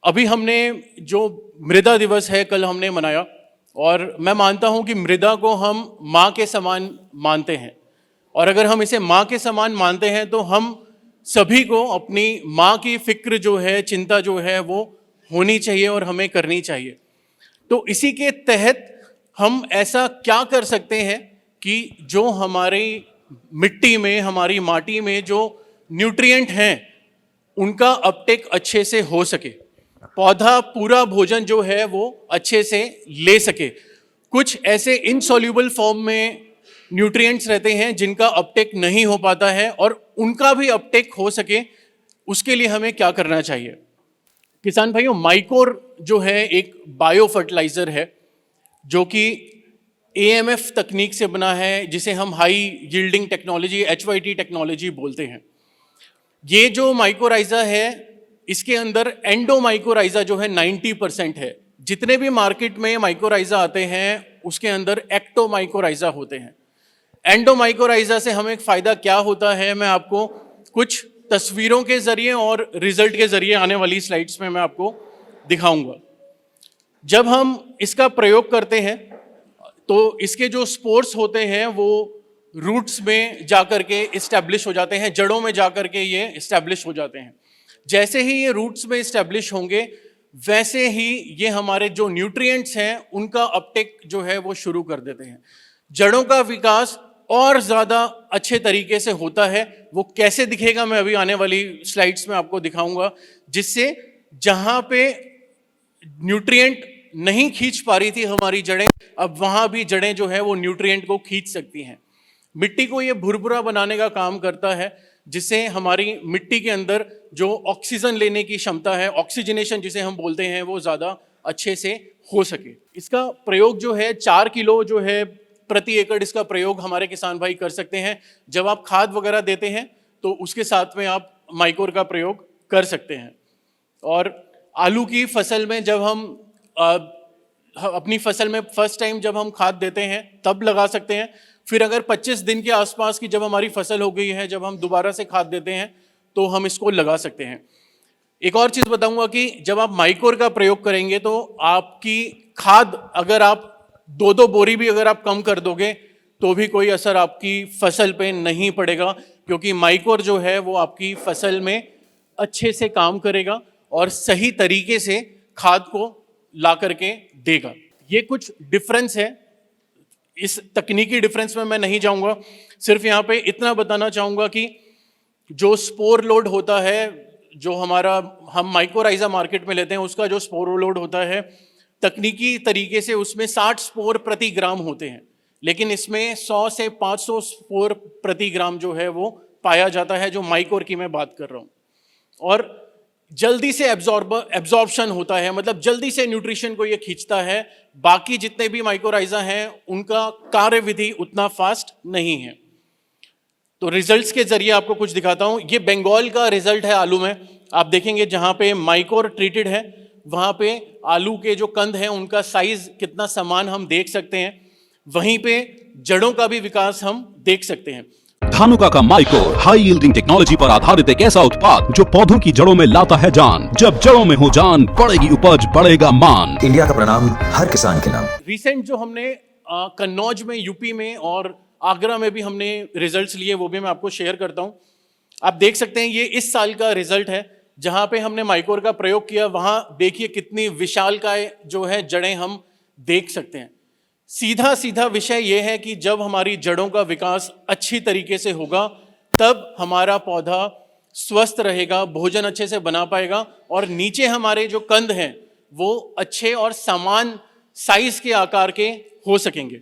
अभी हमने जो मृदा दिवस है कल हमने मनाया, और मैं मानता हूं कि मृदा को हम माँ के समान मानते हैं। और अगर हम इसे माँ के समान मानते हैं तो हम सभी को अपनी माँ की फिक्र जो है, चिंता जो है वो होनी चाहिए और हमें करनी चाहिए। तो इसी के तहत हम ऐसा क्या कर सकते हैं कि जो हमारी मिट्टी में, हमारी माटी में जो न्यूट्रिएंट हैं उनका अपटेक अच्छे से हो सके। पौधा पूरा भोजन जो है वो अच्छे से ले सके। कुछ ऐसे इनसॉल्यूबल फॉर्म में न्यूट्रिएंट्स रहते हैं जिनका अपटेक नहीं हो पाता है, और उनका भी अपटेक हो सके उसके लिए हमें क्या करना चाहिए। किसान भाइयों, माइकोर जो है एक बायो फर्टिलाइजर है जो कि AMF तकनीक से बना है, जिसे हम high yielding technology HYT technology बोलते हैं। ये जो माइकोराइजा है इसके अंदर एंडोमाइकोराइजा जो है 90% है। जितने भी मार्केट में माइकोराइजा आते हैं उसके अंदर एक्टोमाइकोराइजा होते हैं। एंडोमाइकोराइजा से हमें फायदा क्या होता है, मैं आपको कुछ तस्वीरों के जरिए और रिजल्ट के जरिए आने वाली स्लाइड्स में मैं आपको दिखाऊंगा। जब हम इसका प्रयोग करते हैं तो इसके जो स्पोर्स होते हैं वो रूट्स में जाकर के इस्टेब्लिश हो जाते हैं, जड़ों में जाकर के ये इस्टेब्लिश हो जाते हैं। जैसे ही ये रूट्स में इस्टेब्लिश होंगे वैसे ही ये हमारे जो न्यूट्रिएंट्स हैं उनका अपटेक जो है वो शुरू कर देते हैं। जड़ों का विकास और ज़्यादा अच्छे तरीके से होता है। वो कैसे दिखेगा मैं अभी आने वाली स्लाइड्स में आपको दिखाऊंगा, जिससे जहाँ पे न्यूट्रिएंट नहीं खींच पा रही थी हमारी जड़ें, अब वहाँ भी जड़ें जो है वो न्यूट्रिएंट को खींच सकती हैं। मिट्टी को ये भुरभुरा बनाने का काम करता है, जिससे हमारी मिट्टी के अंदर जो ऑक्सीजन लेने की क्षमता है, ऑक्सीजनेशन जिसे हम बोलते हैं, वो ज़्यादा अच्छे से हो सके। इसका प्रयोग जो है 4 किलो जो है प्रति एकड़ इसका प्रयोग हमारे किसान भाई कर सकते हैं। जब आप खाद वगैरह देते हैं तो उसके साथ में आप माइकोर का प्रयोग कर सकते हैं। और आलू की फसल में जब हम अपनी फसल में फर्स्ट टाइम जब हम खाद देते हैं तब लगा सकते हैं। फिर अगर 25 दिन के आसपास की जब हमारी फसल हो गई है, जब हम दोबारा से खाद देते हैं तो हम इसको लगा सकते हैं। एक और चीज़ बताऊंगा कि जब आप माइकोर का प्रयोग करेंगे तो आपकी खाद अगर आप 2-2 बोरी भी अगर आप कम कर दोगे तो भी कोई असर आपकी फसल पे नहीं पड़ेगा, क्योंकि माइकोर जो है वो आपकी फसल में अच्छे से काम करेगा और सही तरीके से खाद को ला करके देगा। ये कुछ डिफरेंस है, इस तकनीकी डिफरेंस में मैं नहीं जाऊंगा, सिर्फ यहाँ पे इतना बताना चाहूँगा कि जो स्पोर लोड होता है, जो हम माइकोराइजा मार्केट में लेते हैं, उसका जो स्पोर लोड होता है तकनीकी तरीके से उसमें 60 स्पोर प्रति ग्राम होते हैं, लेकिन इसमें 100 से 500 स्पोर प्रति ग्राम जो है वो पाया जाता है, जो माइकोर की मैं बात कर रहा हूँ। और जल्दी से एब्जॉर्प्शन होता है, मतलब जल्दी से न्यूट्रिशन को ये खींचता है। बाकी जितने भी माइकोराइजा हैं उनका कार्यविधि उतना फास्ट नहीं है। तो रिजल्ट्स के जरिए आपको कुछ दिखाता हूं। ये बंगाल का रिजल्ट है आलू में। आप देखेंगे जहां पे माइकोर ट्रीटेड है वहां पे आलू के जो कंद हैं उनका साइज कितना समान हम देख सकते हैं, वहीं पे जड़ों का भी विकास हम देख सकते हैं। धानुका का माइकोर हाई यील्डिंग टेक्नोलॉजी पर आधारित एक ऐसा उत्पाद जो पौधों की जड़ों में लाता है जान। जब जड़ों में हो जान, बढ़ेगी उपज, बढ़ेगा मान। इंडिया का प्रणाम हर किसान के नाम। रिसेंट जो हमने कन्नौज में, यूपी में और आगरा में भी हमने रिजल्ट्स लिए, वो भी मैं आपको शेयर करता हूं। आप देख सकते हैं ये इस साल का रिजल्ट है। जहां पे हमने माइकोर का प्रयोग किया वहां देखिए कितनी विशालकाय जो है जड़ें हम देख सकते हैं। सीधा सीधा विषय यह है कि जब हमारी जड़ों का विकास अच्छी तरीके से होगा तब हमारा पौधा स्वस्थ रहेगा, भोजन अच्छे से बना पाएगा और नीचे हमारे जो कंद हैं वो अच्छे और समान साइज के आकार के हो सकेंगे।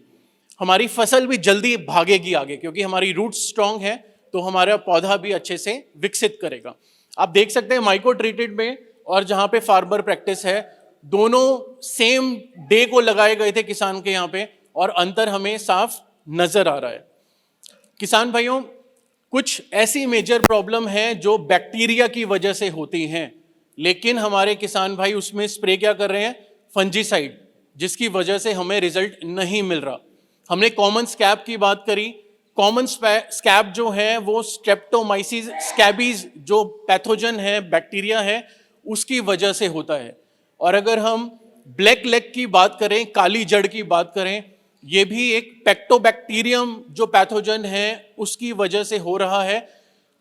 हमारी फसल भी जल्दी भागेगी आगे, क्योंकि हमारी रूट स्ट्रांग है तो हमारा पौधा भी अच्छे से विकसित करेगा। आप देख सकते हैं माइको ट्रीटेड में और जहां पे फार्मर प्रैक्टिस है, दोनों सेम डे को लगाए गए थे किसान के यहाँ पे, और अंतर हमें साफ नजर आ रहा है। किसान भाइयों, कुछ ऐसी मेजर प्रॉब्लम है जो बैक्टीरिया की वजह से होती हैं, लेकिन हमारे किसान भाई उसमें स्प्रे क्या कर रहे हैं, फंजीसाइड, जिसकी वजह से हमें रिजल्ट नहीं मिल रहा। हमने कॉमन स्कैब की बात करी। कॉमन स्कैब जो है वो स्ट्रेप्टोमाइसिस स्कैबीज जो पैथोजन है, बैक्टीरिया है, उसकी वजह से होता है। और अगर हम ब्लैक लेग की बात करें, काली जड़ की बात करें, ये भी एक पैक्टोबैक्टीरियम जो पैथोजन है उसकी वजह से हो रहा है।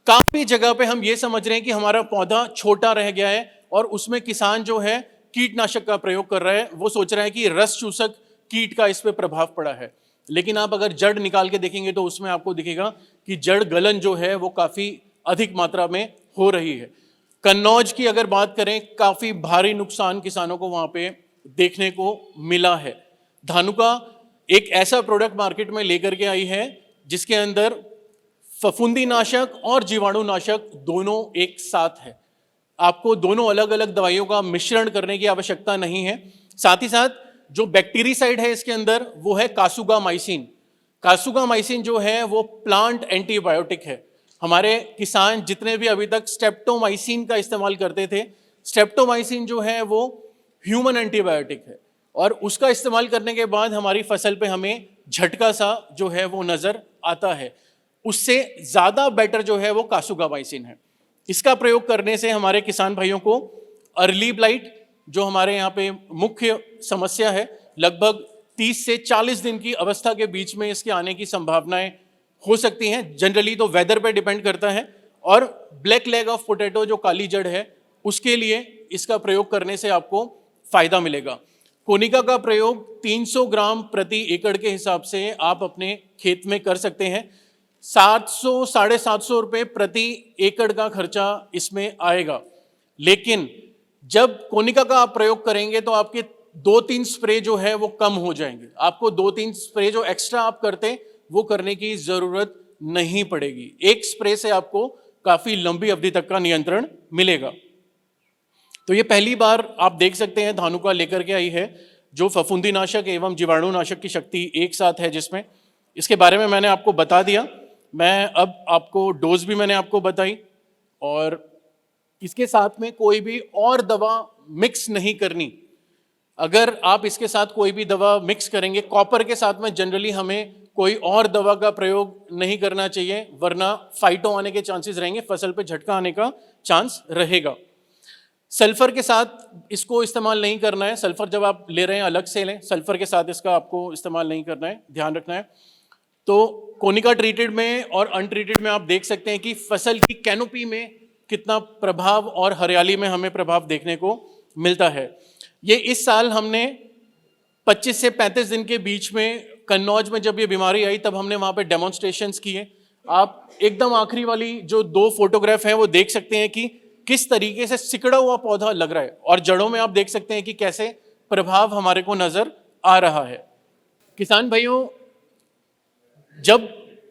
काफी जगह पे हम ये समझ रहे हैं कि हमारा पौधा छोटा रह गया है और उसमें किसान जो है कीटनाशक का प्रयोग कर रहा है। वो सोच रहा है कि रस चूसक कीट का इस पे प्रभाव पड़ा है, लेकिन आप अगर जड़ निकाल के देखेंगे तो उसमें आपको दिखेगा कि जड़ गलन जो है वो काफी अधिक मात्रा में हो रही है। कन्नौज की अगर बात करें, काफ़ी भारी नुकसान किसानों को वहाँ पे देखने को मिला है। धानुका एक ऐसा प्रोडक्ट मार्केट में लेकर के आई है जिसके अंदर फफूंदीनाशक और जीवाणुनाशक दोनों एक साथ है। आपको दोनों अलग अलग दवाइयों का मिश्रण करने की आवश्यकता नहीं है। साथ ही साथ जो बैक्टीरिसाइड है इसके अंदर वो है कासुगामाइसिन। कासुगामाइसिन जो है वो प्लांट एंटीबायोटिक है। हमारे किसान जितने भी अभी तक स्ट्रेप्टोमाइसिन का इस्तेमाल करते थे, स्ट्रेप्टोमाइसिन जो है वो ह्यूमन एंटीबायोटिक है और उसका इस्तेमाल करने के बाद हमारी फसल पे हमें झटका सा जो है वो नज़र आता है। उससे ज़्यादा बेटर जो है वो कासुगामाइसिन है। इसका प्रयोग करने से हमारे किसान भाइयों को अर्ली ब्लाइट जो हमारे यहाँ पे मुख्य समस्या है, लगभग 30 से 40 दिन की अवस्था के बीच में इसके आने की संभावनाएं हो सकती हैं। जनरली तो वेदर पे डिपेंड करता है। और ब्लैक लेग ऑफ पोटैटो जो काली जड़ है उसके लिए इसका प्रयोग करने से आपको फायदा मिलेगा। कोनिका का प्रयोग 300 ग्राम प्रति एकड़ के हिसाब से आप अपने खेत में कर सकते हैं। 700-750 रुपये प्रति एकड़ का खर्चा इसमें आएगा। लेकिन जब कोनिका का आप प्रयोग करेंगे तो आपके 2-3 स्प्रे जो है वो कम हो जाएंगे। आपको 2-3 स्प्रे जो एक्स्ट्रा आप करते वो करने की जरूरत नहीं पड़ेगी। एक स्प्रे से आपको काफी लंबी अवधि तक का नियंत्रण मिलेगा। तो ये पहली बार आप देख सकते हैं धानुका लेकर के आई है जो फफूंदीनाशक एवं जीवाणुनाशक की शक्ति एक साथ है, जिसमें इसके बारे में मैंने आपको बता दिया। मैं अब आपको डोज भी मैंने आपको बताई और इसके साथ में कोई भी और दवा मिक्स नहीं करनी। अगर आप इसके साथ कोई भी दवा मिक्स करेंगे, कॉपर के साथ में जनरली हमें कोई और दवा का प्रयोग नहीं करना चाहिए, वरना फाइटो आने के चांसेस रहेंगे, फसल पे झटका आने का चांस रहेगा। सल्फर के साथ इसको इस्तेमाल नहीं करना है। सल्फर जब आप ले रहे हैं अलग से लें, सल्फर के साथ इसका आपको इस्तेमाल नहीं करना है, ध्यान रखना है। तो कोनिका ट्रीटेड में और अनट्रीटेड में आप देख सकते हैं कि फसल की कैनोपी में कितना प्रभाव और हरियाली में हमें प्रभाव देखने को मिलता है। ये इस साल हमने 25 से 35 दिन के बीच में कन्नौज में जब ये बीमारी आई तब हमने वहाँ पे डेमोन्स्ट्रेशंस किए। आप एकदम आखिरी वाली जो 2 फोटोग्राफ हैं वो देख सकते हैं कि किस तरीके से सिकुड़ा हुआ पौधा लग रहा है और जड़ों में आप देख सकते हैं कि कैसे प्रभाव हमारे को नजर आ रहा है। किसान भाइयों, जब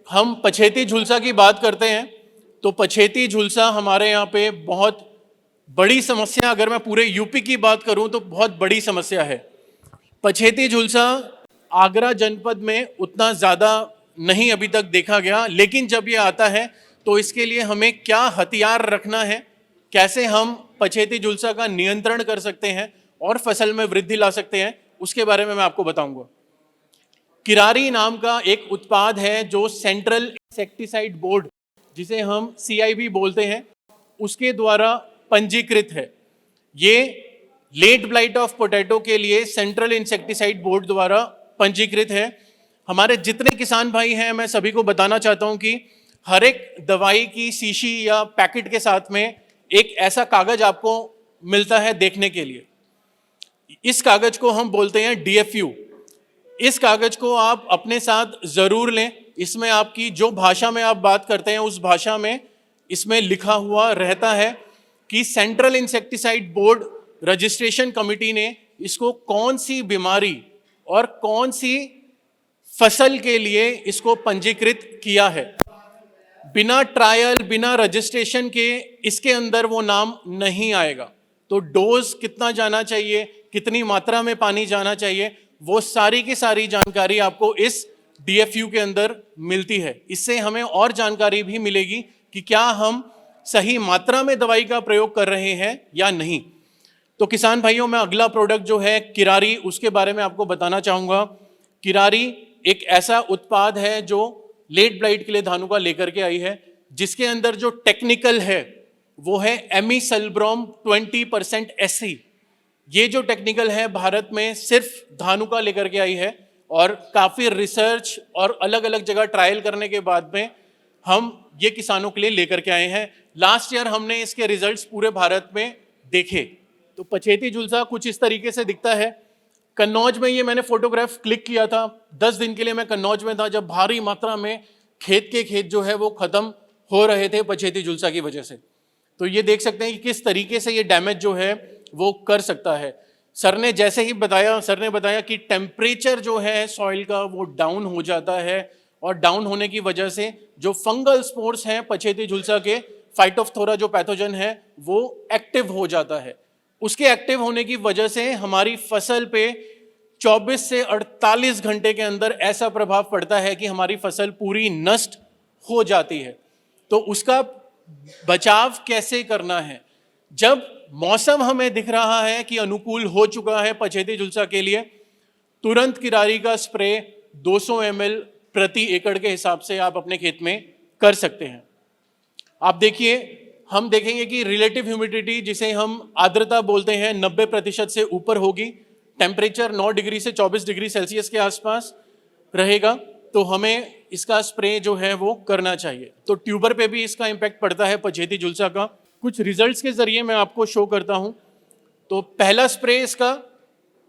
हम पछेती झुलसा की बात करते हैं तो पछेती झुलसा हमारे यहाँ पे बहुत बड़ी समस्या, अगर मैं पूरे यूपी की बात करूं तो बहुत बड़ी समस्या है। पछेती झुलसा आगरा जनपद में उतना ज़्यादा नहीं अभी तक देखा गया, लेकिन जब ये आता है तो इसके लिए हमें क्या हथियार रखना है, कैसे हम पछेती झुलसा का नियंत्रण कर सकते हैं और फसल में वृद्धि ला सकते हैं, उसके बारे में मैं आपको बताऊंगा। किरारी नाम का एक उत्पाद है जो सेंट्रल इंसेक्टिसाइड बोर्ड, जिसे हम CIB बोलते हैं, उसके द्वारा पंजीकृत है। ये लेट ब्लाइट ऑफ पोटैटो के लिए सेंट्रल इंसेक्टिसाइड बोर्ड द्वारा पंजीकृत है। हमारे जितने किसान भाई हैं, मैं सभी को बताना चाहता हूं कि हर एक दवाई की शीशी या पैकेट के साथ में एक ऐसा कागज आपको मिलता है देखने के लिए। इस कागज को हम बोलते हैं DFU। इस कागज को आप अपने साथ जरूर लें। इसमें आपकी जो भाषा में आप बात करते हैं उस भाषा में इसमें लिखा हुआ रहता है कि central insecticide board registration committee ने इसको कौन सी बीमारी और कौन सी फसल के लिए इसको पंजीकृत किया है। बिना ट्रायल, बिना रजिस्ट्रेशन के इसके अंदर वो नाम नहीं आएगा। तो डोज कितना जाना चाहिए, कितनी मात्रा में पानी जाना चाहिए, वो सारी की सारी जानकारी आपको इस DFU के अंदर मिलती है। इससे हमें और जानकारी भी मिलेगी कि क्या हम सही मात्रा में दवाई का प्रयोग कर रहे हैं या नहीं। तो किसान भाइयों, मैं अगला प्रोडक्ट जो है किरारी, उसके बारे में आपको बताना चाहूँगा। किरारी एक ऐसा उत्पाद है जो लेट ब्लाइट के लिए धानुका लेकर के आई है, जिसके अंदर जो टेक्निकल है वो है एमिसल्ब्रोम 20% SC। ये जो टेक्निकल है भारत में सिर्फ धानुका लेकर के आई है और काफ़ी रिसर्च और अलग अलग जगह ट्रायल करने के बाद में हम ये किसानों के लिए लेकर के आए हैं। लास्ट ईयर हमने इसके रिजल्ट्स पूरे भारत में देखे। तो पछेती झुलसा कुछ इस तरीके से दिखता है। कन्नौज में ये मैंने फोटोग्राफ क्लिक किया था। 10 दिन के लिए मैं कन्नौज में था जब भारी मात्रा में खेत जो है वो खत्म हो रहे थे पछेती झुलसा की वजह से। तो ये देख सकते हैं कि किस तरीके से ये डैमेज जो है वो कर सकता है। सर ने जैसे ही बताया कि टेम्परेचर जो है सॉइल का वो डाउन हो जाता है, और डाउन होने की वजह से जो फंगल स्पोर्स हैं पछेती झुलसा के, फाइटोफ्थोरा जो पैथोजन है वो एक्टिव हो जाता है। उसके एक्टिव होने की वजह से हमारी फसल पे 24 से 48 घंटे के अंदर ऐसा प्रभाव पड़ता है कि हमारी फसल पूरी नष्ट हो जाती है। तो उसका बचाव कैसे करना है? जब मौसम हमें दिख रहा है कि अनुकूल हो चुका है पछेती झुलसा के लिए, तुरंत किरारी का स्प्रे 200 ml प्रति एकड़ के हिसाब से आप अपने खेत में कर सकते हैं। आप देखिए, हम देखेंगे कि रिलेटिव ह्यूमिडिटी, जिसे हम आर्द्रता बोलते हैं, 90% से ऊपर होगी। टेम्परेचर 9 डिग्री से 24 डिग्री सेल्सियस के आसपास रहेगा, तो हमें इसका स्प्रे जो है वो करना चाहिए। तो ट्यूबर पे भी इसका इम्पैक्ट पड़ता है पछेती झुलसा का। कुछ रिजल्ट्स के जरिए मैं आपको शो करता हूं। तो पहला स्प्रे इसका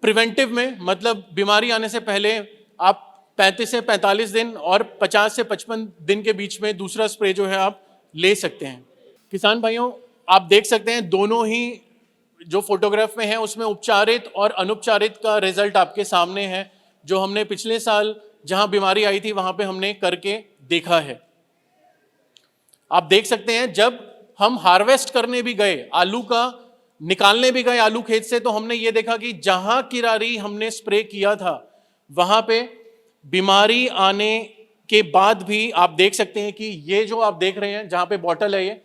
प्रिवेंटिव में, मतलब बीमारी आने से पहले आप 35 से 45 दिन और 50 से 55 दिन के बीच में दूसरा स्प्रे जो है आप ले सकते हैं। किसान भाइयों, आप देख सकते हैं दोनों ही जो फोटोग्राफ में है उसमें उपचारित और अनुपचारित का रिजल्ट आपके सामने है, जो हमने पिछले साल जहां बीमारी आई थी वहां पे हमने करके देखा है। आप देख सकते हैं जब हम हार्वेस्ट करने भी गए, आलू का निकालने भी गए आलू खेत से, तो हमने ये देखा कि जहां किरारी हमने स्प्रे किया था वहां पे बीमारी आने के बाद भी आप देख सकते हैं कि ये जो आप देख रहे हैं जहां पे बॉटल है,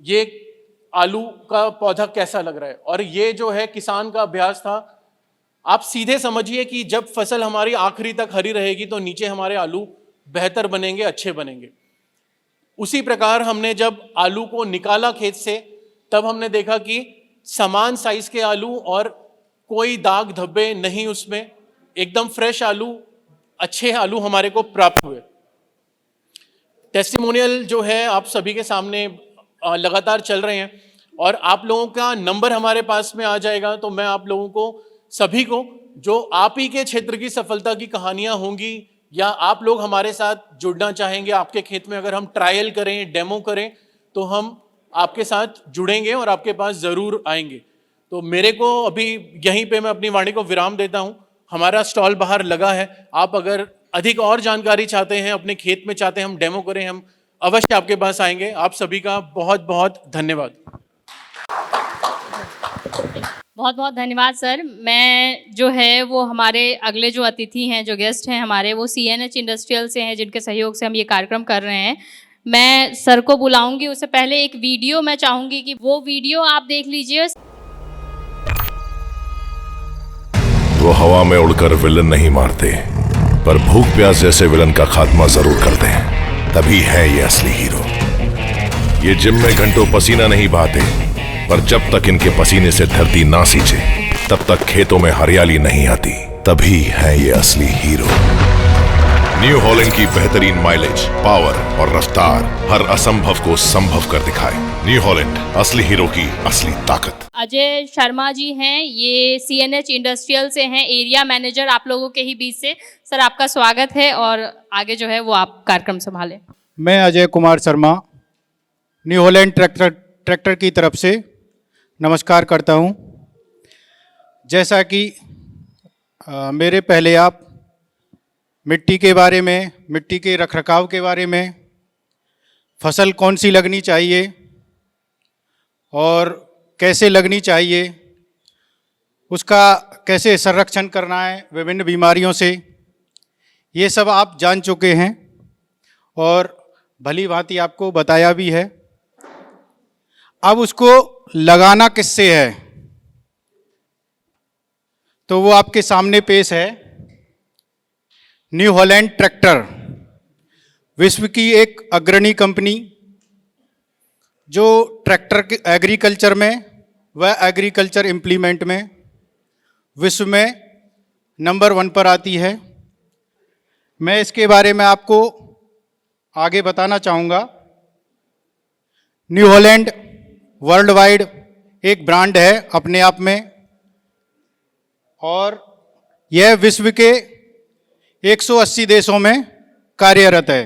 ये आलू का पौधा कैसा लग रहा है। और ये जो है किसान का अभ्यास था। आप सीधे समझिए कि जब फसल हमारी आखिरी तक हरी रहेगी तो नीचे हमारे आलू बेहतर बनेंगे, अच्छे बनेंगे। उसी प्रकार हमने जब आलू को निकाला खेत से, तब हमने देखा कि समान साइज के आलू और कोई दाग धब्बे नहीं, उसमें एकदम फ्रेश आलू, अच्छे आलू हमारे को प्राप्त हुए। टेस्टिमोनियल जो है आप सभी के सामने लगातार चल रहे हैं, और आप लोगों का नंबर हमारे पास में आ जाएगा। तो मैं आप लोगों को सभी को, जो आप ही के क्षेत्र की सफलता की कहानियां होंगी या आप लोग हमारे साथ जुड़ना चाहेंगे, आपके खेत में अगर हम ट्रायल करें, डेमो करें, तो हम आपके साथ जुड़ेंगे और आपके पास ज़रूर आएंगे। तो मेरे को अभी यहीं पे मैं अपनी वाणी को विराम देता हूं। हमारा स्टॉल बाहर लगा है, आप अगर अधिक और जानकारी चाहते हैं, अपने खेत में चाहते हैं हम डेमो करें, हम अवश्य आपके पास आएंगे। आप सभी का बहुत बहुत धन्यवाद। बहुत बहुत धन्यवाद सर। मैं जो है वो हमारे अगले जो अतिथि हैं, जो गेस्ट हैं हमारे, वो CNH इंडस्ट्रियल से हैं, जिनके सहयोग से हम ये कार्यक्रम कर रहे हैं। मैं सर को बुलाऊंगी, उससे पहले एक वीडियो मैं चाहूँगी कि वो वीडियो आप देख लीजिए। वो हवा में उड़कर विलन नहीं मारते, पर भूख प्यास जैसे विलन का खात्मा जरूर करते हैं। तभी है ये असली हीरो। ये जिम में घंटों पसीना नहीं बहाते, पर जब तक इनके पसीने से धरती ना सींचे, तब तक खेतों में हरियाली नहीं आती। तभी है ये असली हीरो। न्यू हॉलैंड की बेहतरीन माइलेज, पावर और रफ्तार हर असंभव को संभव कर दिखाए। न्यू हॉलैंड, असली हीरो की असली ताकत। अजय शर्मा जी हैं, ये CNH इंडस्ट्रियल से हैं, एरिया मैनेजर आप लोगों के ही बीच से। सर आपका स्वागत है, और आगे जो है वो आप कार्यक्रम संभालें। मैं Ajay Kumar Sharma new Holland tractor की तरफ से नमस्कार करता हूं। जैसा कि मेरे पहले आप मिट्टी के बारे में, मिट्टी के रखरखाव के बारे में, फसल कौन सी लगनी चाहिए और कैसे लगनी चाहिए, उसका कैसे संरक्षण करना है विभिन्न बीमारियों से, ये सब आप जान चुके हैं और भली भांति आपको बताया भी है। अब उसको लगाना किससे है, तो वो आपके सामने पेश है। न्यू हॉलैंड ट्रैक्टर विश्व की एक अग्रणी कंपनी, जो ट्रैक्टर के एग्रीकल्चर में व एग्रीकल्चर इम्प्लीमेंट में विश्व में नंबर 1 पर आती है। मैं इसके बारे में आपको आगे बताना चाहूँगा। न्यू हॉलैंड वर्ल्ड वाइड एक ब्रांड है अपने आप में, और यह विश्व के 180 देशों में कार्यरत है।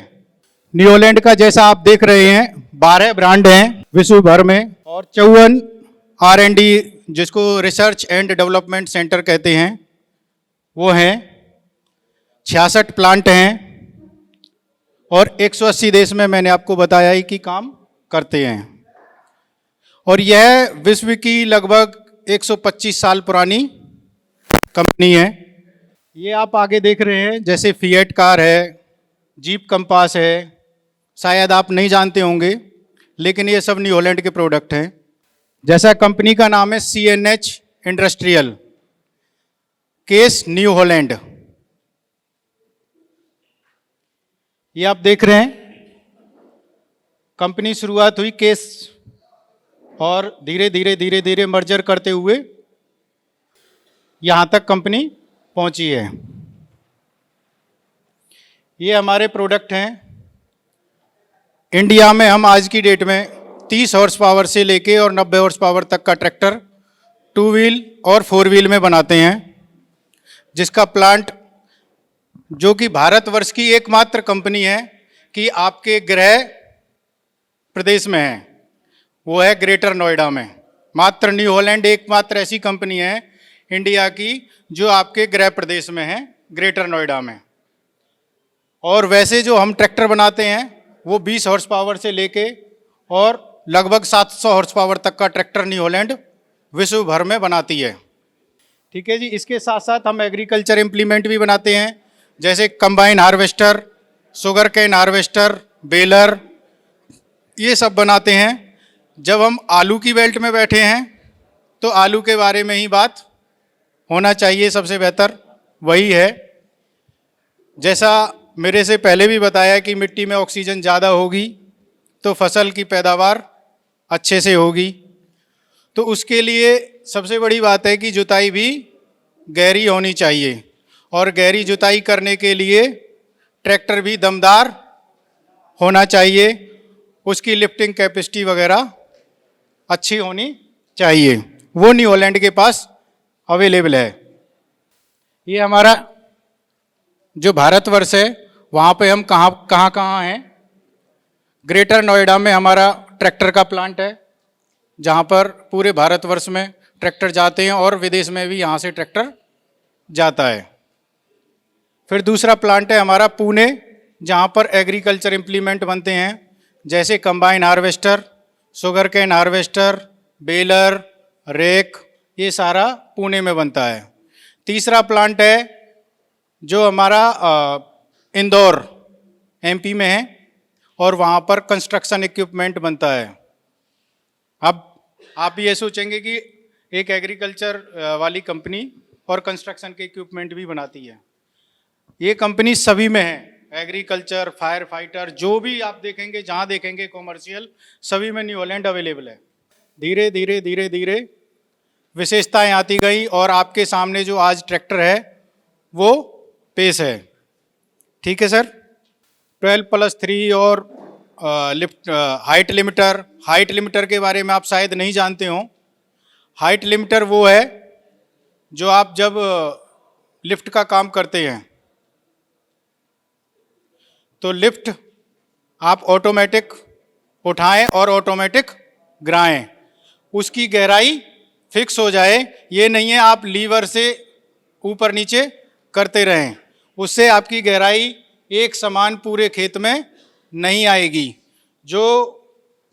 न्यू हॉलैंड का जैसा आप देख रहे हैं 12 ब्रांड हैं। विश्व भर में, और 54 R&D जिसको रिसर्च एंड डेवलपमेंट सेंटर कहते हैं वो हैं, 66 प्लांट हैं और 180 देश में मैंने आपको बताया ही कि काम करते हैं। और यह विश्व की लगभग 125 साल पुरानी कंपनी है। ये आप आगे देख रहे हैं, जैसे फिएट कार है, जीप कंपास है, शायद आप नहीं जानते होंगे, लेकिन ये सब न्यू हॉलैंड के प्रोडक्ट हैं। जैसा कंपनी का नाम है CNH industrial, case new Holland, ये आप देख रहे हैं। कंपनी शुरुआत हुई केस और धीरे धीरे मर्जर करते हुए यहाँ तक कंपनी पहुँची है। ये हमारे प्रोडक्ट हैं। इंडिया में हम आज की डेट में 30 हॉर्स पावर से लेके और 90 हॉर्स पावर तक का ट्रैक्टर 2 व्हील और 4 व्हील में बनाते हैं, जिसका प्लांट, जो कि भारतवर्ष की एकमात्र कंपनी है कि आपके गृह प्रदेश में है, वो है ग्रेटर नोएडा में। मात्र न्यू हॉलैंड एकमात्र ऐसी कंपनी है इंडिया की जो आपके गृह प्रदेश में है, ग्रेटर नोएडा में। और वैसे जो हम ट्रैक्टर बनाते हैं वो 20 हॉर्स पावर से लेके और लगभग 700 हॉर्स पावर तक का ट्रैक्टर न्यू हॉलैंड विश्व भर में बनाती है। ठीक है जी। इसके साथ साथ हम एग्रीकल्चर इम्प्लीमेंट भी बनाते हैं, जैसे combine harvester, sugar cane harvester, baler, ये सब बनाते हैं। जब हम आलू की बेल्ट में बैठे हैं तो आलू के बारे में ही बात होना चाहिए, सबसे बेहतर वही है। जैसा मेरे से पहले भी बताया कि मिट्टी में ऑक्सीजन ज़्यादा होगी तो फसल की पैदावार अच्छे से होगी। तो उसके लिए सबसे बड़ी बात है कि जुताई भी गहरी होनी चाहिए, और गहरी जुताई करने के लिए ट्रैक्टर भी दमदार होना चाहिए, उसकी लिफ्टिंग कैपेसिटी वगैरह अच्छी होनी चाहिए। वो न्यू हॉलैंड के पास अवेलेबल है। ये हमारा जो भारतवर्ष है, वहाँ पे हम कहाँ हैं। ग्रेटर नोएडा में हमारा ट्रैक्टर का प्लांट है, जहाँ पर पूरे भारतवर्ष में ट्रैक्टर जाते हैं और विदेश में भी यहाँ से ट्रैक्टर जाता है। फिर दूसरा प्लांट है हमारा पुणे, जहाँ पर एग्रीकल्चर इम्प्लीमेंट बनते हैं, जैसे combine harvester, sugar cane harvester, baler, rake, ये सारा पुणे में बनता है। तीसरा प्लांट है जो हमारा इंदौर MP में है, और वहाँ पर कंस्ट्रक्शन इक्विपमेंट बनता है। अब आप ये सोचेंगे कि एक एग्रीकल्चर वाली कंपनी और कंस्ट्रक्शन के इक्विपमेंट भी बनाती है। ये कंपनी सभी में है, एग्रीकल्चर, फायर फाइटर, जो भी आप देखेंगे, जहाँ देखेंगे कॉमर्शियल, सभी में न्यू हॉलैंड अवेलेबल है। धीरे धीरे विशेषताएं आती गई और आपके सामने जो आज ट्रैक्टर है वो पेश है। ठीक है सर। 12+3 और हाइट लिमिटर के बारे में आप शायद नहीं जानते हो। हाइट लिमिटर वो है जो आप जब लिफ्ट का काम करते हैं तो लिफ्ट आप ऑटोमेटिक उठाएं और ऑटोमेटिक गिराएं, उसकी गहराई फिक्स हो जाए। ये नहीं है आप लीवर से ऊपर नीचे करते रहें, उससे आपकी गहराई एक समान पूरे खेत में नहीं आएगी। जो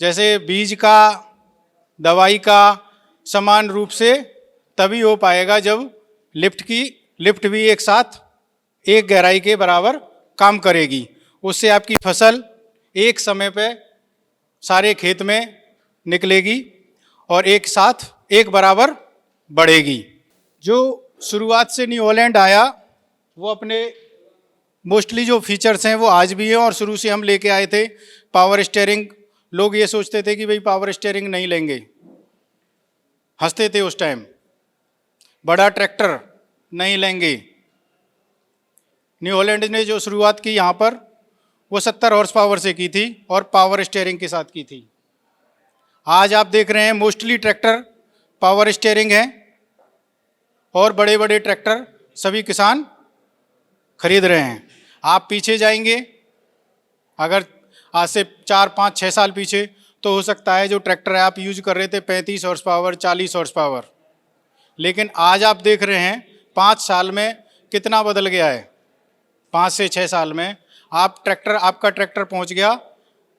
जैसे बीज का, दवाई का समान रूप से तभी हो पाएगा जब लिफ्ट भी एक साथ एक गहराई के बराबर काम करेगी। उससे आपकी फसल एक समय पे सारे खेत में निकलेगी और एक साथ एक बराबर बढ़ेगी। जो शुरुआत से न्यू हॉलैंड आया वो अपने मोस्टली जो फीचर्स हैं वो आज भी हैं, और शुरू से हम लेके आए थे। पावर स्टीयरिंग, लोग ये सोचते थे कि भाई पावर स्टीयरिंग नहीं लेंगे, हंसते थे उस टाइम, बड़ा ट्रैक्टर नहीं लेंगे। न्यू हॉलैंड ने जो शुरुआत की यहाँ पर वो 70 हॉर्स पावर से की थी और पावर स्टीयरिंग के साथ की थी। आज आप देख रहे हैं मोस्टली ट्रैक्टर पावर स्टीयरिंग है और बड़े बड़े ट्रैक्टर सभी किसान खरीद रहे हैं। आप पीछे जाएंगे, अगर आज से 4, 5, 6 साल पीछे, तो हो सकता है जो ट्रैक्टर आप यूज कर रहे थे 35 हॉर्स पावर 40 हॉर्स पावर, लेकिन आज आप देख रहे हैं 5 साल में कितना बदल गया है। 5 से 6 साल में आपका ट्रैक्टर पहुंच गया